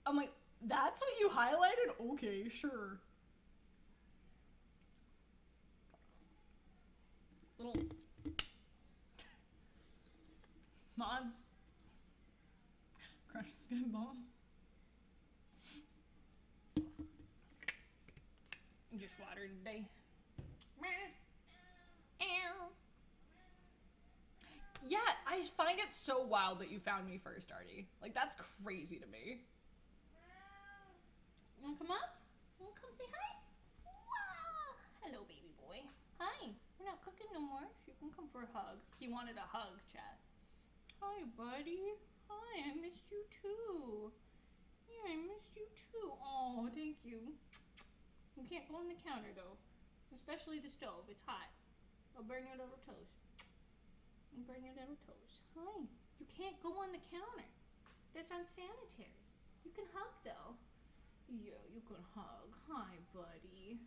S1: I'm like, that's what you highlighted? Okay, sure. Little mods. Crush the skin ball. Just water today. Yeah, I find it so wild that you found me first, Artie. Like, that's crazy to me. You wanna come up? You wanna come say hi? Wow. Hello, baby boy. Hi. We're not cooking no more, so you can come for a hug. He wanted a hug, chat. Hi, buddy. Hi, I missed you too. Yeah, I missed you too. Oh, thank you. You can't go on the counter, though. Especially the stove. It's hot. I'll burn your little toes. I'll burn your little toes. Hi. You can't go on the counter. That's unsanitary. You can hug, though. Yeah, you can hug. Hi, buddy.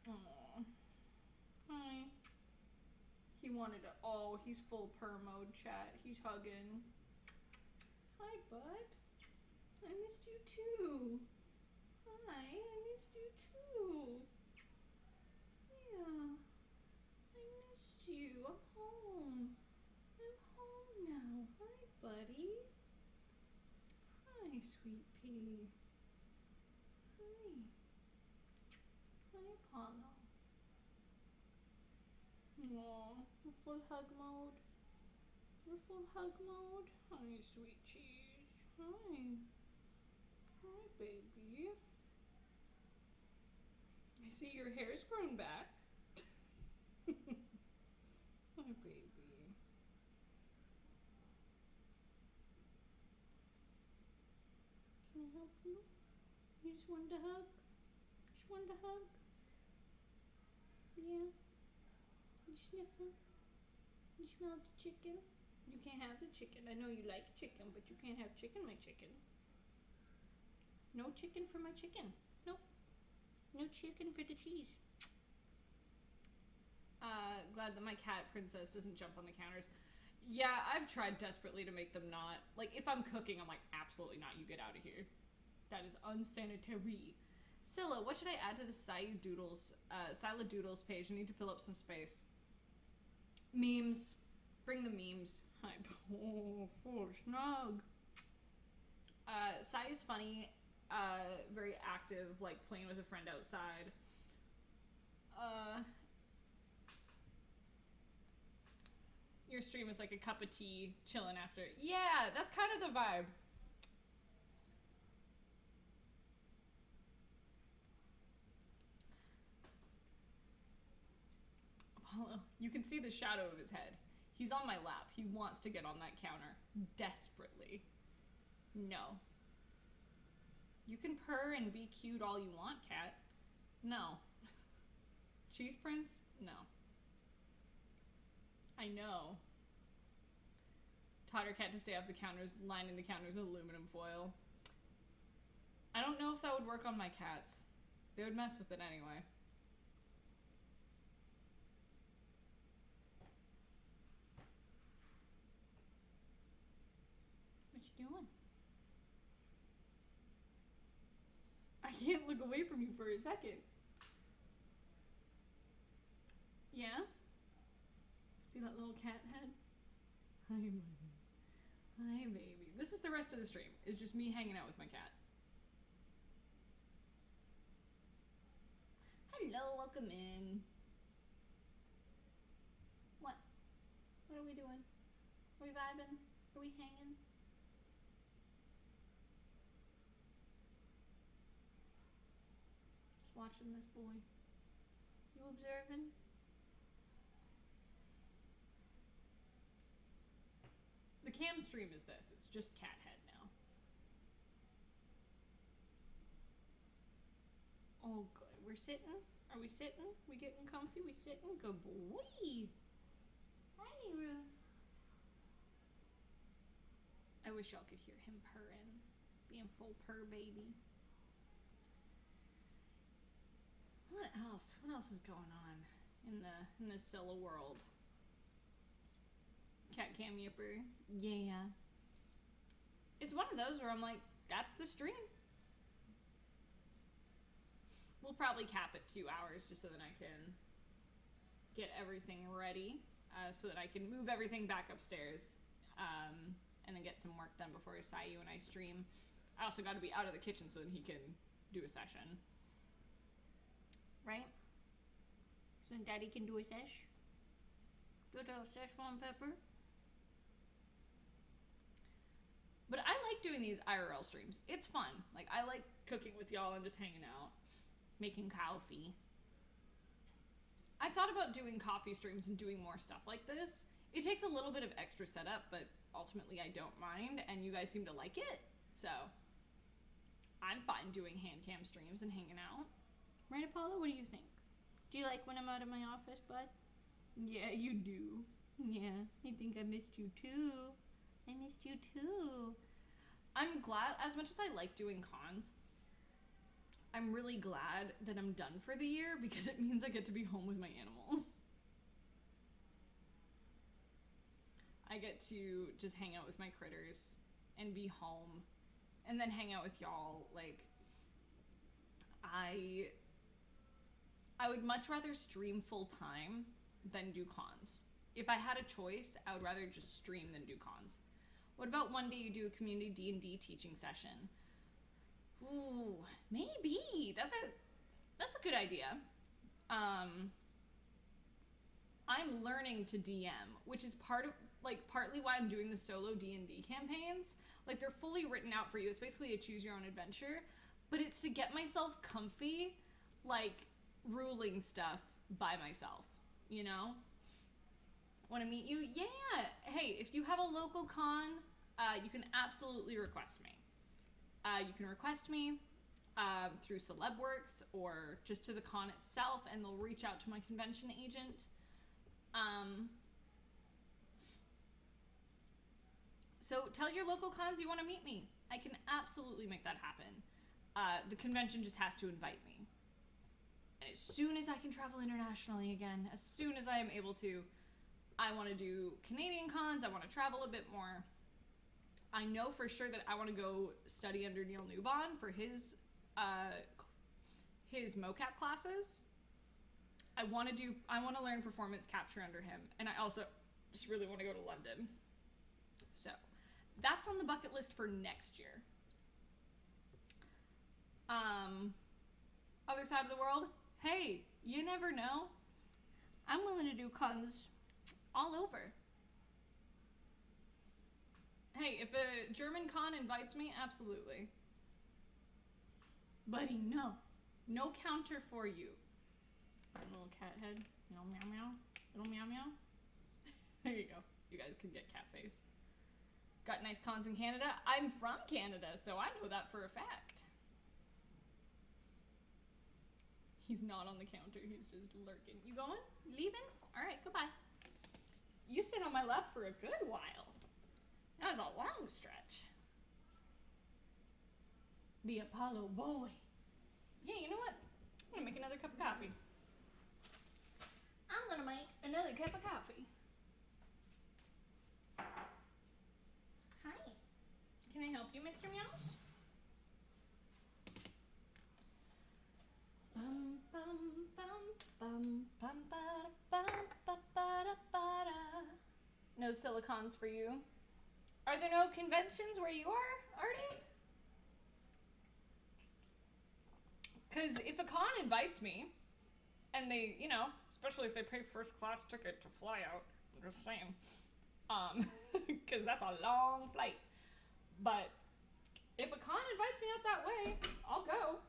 S1: Aww. Hi. He wanted to... Oh, he's full purr mode, chat. He's hugging. Hi, bud. I missed you, too. Hi, I missed you too. buddy. Hi, sweet pea. Hi. Hi, Apollo. Aw, we're full hug mode. We're full hug mode. Hi, sweet cheese. Hi. Hi, baby. I see your hair's grown back. Hi, baby. Can I help you? You just wanted a hug? Just wanted a hug? Yeah. You sniffing? You smell the chicken? You can't have the chicken. I know you like chicken, but you can't have chicken, my chicken. No chicken for my chicken. Nope. No chicken for the cheese. Glad that my cat princess doesn't jump on the counters. Yeah, I've tried desperately to make them not. Like, if I'm cooking, I'm like, absolutely not. You get out of here. That is unsanitary. Sylla, what should I add to the Sylla Doodles page? I need to fill up some space. Memes. Bring the memes. Hi. Oh, full snug. Sai is funny. Very active, like playing with a friend outside. Your stream is like a cup of tea, chilling after. Yeah, that's kind of the vibe. Apollo, you can see the shadow of his head. He's on my lap. He wants to get on that counter. Desperately. No. You can purr and be cute all you want, cat. No. Cheese Prince? No. I know. Taught her cat to stay off the counters, lining the counters with aluminum foil. I don't know if that would work on my cats. They would mess with it anyway. What you doing? I can't look away from you for a second. Yeah? See that little cat head? Hi, baby. Hi, baby. This is the rest of the stream. It's just me hanging out with my cat. Hello, welcome in. What? What are we doing? Are we vibing? Are we hanging? Just watching this boy. You observing? The cam stream is this. It's just cat head now. Oh, good. We're sitting? Are we sitting? We getting comfy? We sitting? Good boy. Hi, Nero. I wish y'all could hear him purring. Being full purr baby. What else? What else is going on in the Sylla world? Cat cam yipper. Yeah. It's one of those where I'm like, that's the stream. We'll probably cap it 2 hours just so that I can get everything ready, so that I can move everything back upstairs, and then get some work done before Sayu and I stream. I also got to be out of the kitchen so that he can do a session. Right? So then Daddy can do a sesh. Good old Szechuan pepper. But I like doing these IRL streams. It's fun. Like, I like cooking with y'all and just hanging out. Making coffee. I thought about doing coffee streams and doing more stuff like this. It takes a little bit of extra setup, but ultimately I don't mind, and you guys seem to like it. So, I'm fine doing hand cam streams and hanging out. Right, Apollo? What do you think? Do you like when I'm out of my office, bud? Yeah, you do. Yeah, I think I missed you too. I missed you too. I'm glad, as much as I like doing cons, I'm really glad that I'm done for the year because it means I get to be home with my animals. I get to just hang out with my critters and be home and then hang out with y'all. Like, I would much rather stream full time than do cons. If I had a choice, I would rather just stream than do cons. What about one day you do a community D&D teaching session? Ooh, maybe. That's a good idea. I'm learning to DM, which is partly why I'm doing the solo D&D campaigns. Like, they're fully written out for you. It's basically a choose your own adventure, but it's to get myself comfy, like, ruling stuff by myself, you know? Want to meet you? Yeah! Hey, if you have a local con, you can absolutely request me. You can request me through Celebworks or just to the con itself, and they'll reach out to my convention agent. So tell your local cons you want to meet me. I can absolutely make that happen. The convention just has to invite me. And as soon as I can travel internationally again, as soon as I am able to, I want to do Canadian cons. I want to travel a bit more. I know for sure that I want to go study under Neil Newbon for his mocap classes. I want to learn performance capture under him, and I also just really want to go to London. So, that's on the bucket list for next year. Other side of the world, hey, you never know. I'm willing to do cons all over. Hey, if a German con invites me, absolutely. Buddy, no. No counter for you. Little cat head. Little meow meow. Little meow meow. There you go. You guys can get cat face. Got nice cons in Canada. I'm from Canada, so I know that for a fact. He's not on the counter. He's just lurking. You going? You leaving? All right, goodbye. You stayed on my lap for a good while. That was a long stretch. The Apollo boy. Yeah, you know what? I'm gonna make another cup of coffee. I'm gonna make another cup of coffee. Hi. Can I help you, Mr. Meows? Bum bum bum bum bum ba bum ba ba da ba da. No silicons for you. Are there no conventions where you are, Artie? Because if a con invites me, and they, you know, especially if they pay first class ticket to fly out, I'm just saying, because that's a long flight. But if a con invites me out that way, I'll go.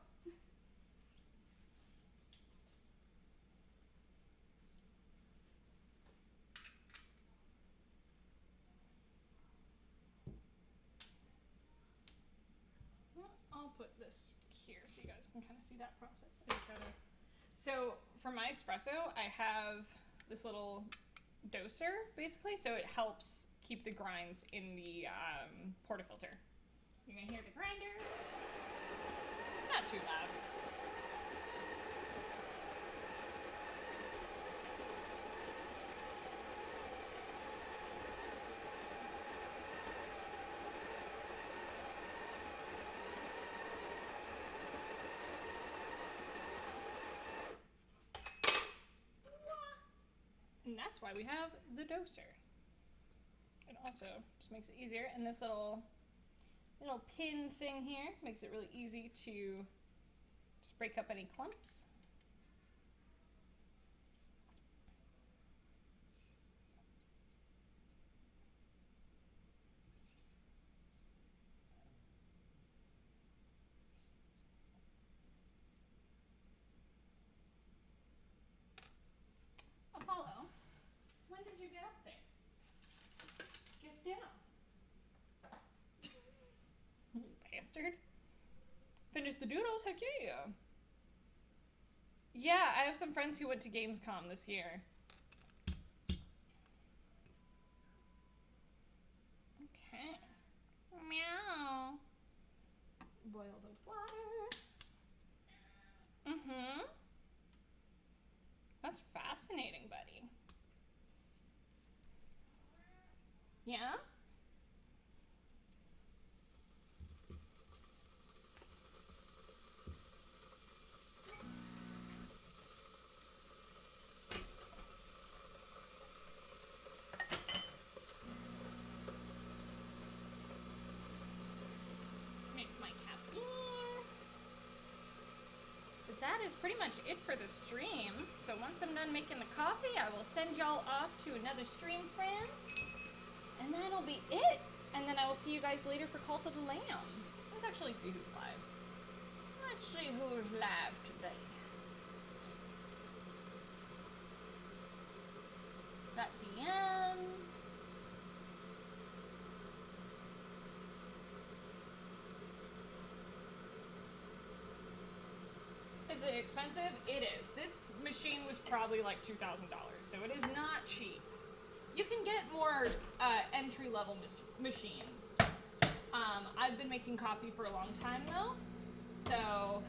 S1: I'll put this here so you guys can kind of see that process. So for my espresso, I have this little doser, basically, so it helps keep the grinds in the portafilter. You're gonna hear the grinder. It's not too loud. And that's why we have the doser. It also just makes it easier. And this little pin thing here makes it really easy to just break up any clumps. Apollo, when did you get up there? Get down. You bastard. Finished the doodles? Heck yeah. Yeah, I have some friends who went to Gamescom this year. Okay. Meow. Boil the water. Mm-hmm. That's fascinating, buddy. Yeah? that is pretty much it for the stream. So once I'm done making the coffee, I will send y'all off to another stream friend. And that'll be it. And then I will see you guys later for Cult of the Lamb. Let's actually see who's live. Let's see who's live today. Got DM. Is it expensive? It is. This machine was probably like $2,000, so it is not cheap. You can get more entry-level machines. I've been making coffee for a long time though, so,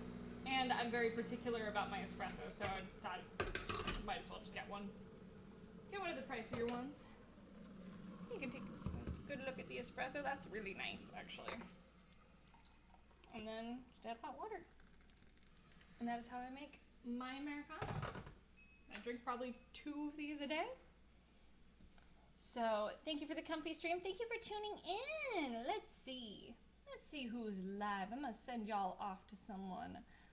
S1: and I'm very particular about my espresso, so I thought I might as well just get one. Get one of the pricier ones. So you can take a good look at the espresso. That's really nice, actually. And then just add hot water. And that is how I make my Americanos. I drink probably 2 of these a day. So thank you for the comfy stream. Thank you for tuning in. Let's see. Let's see who's live. I'm gonna send y'all off to someone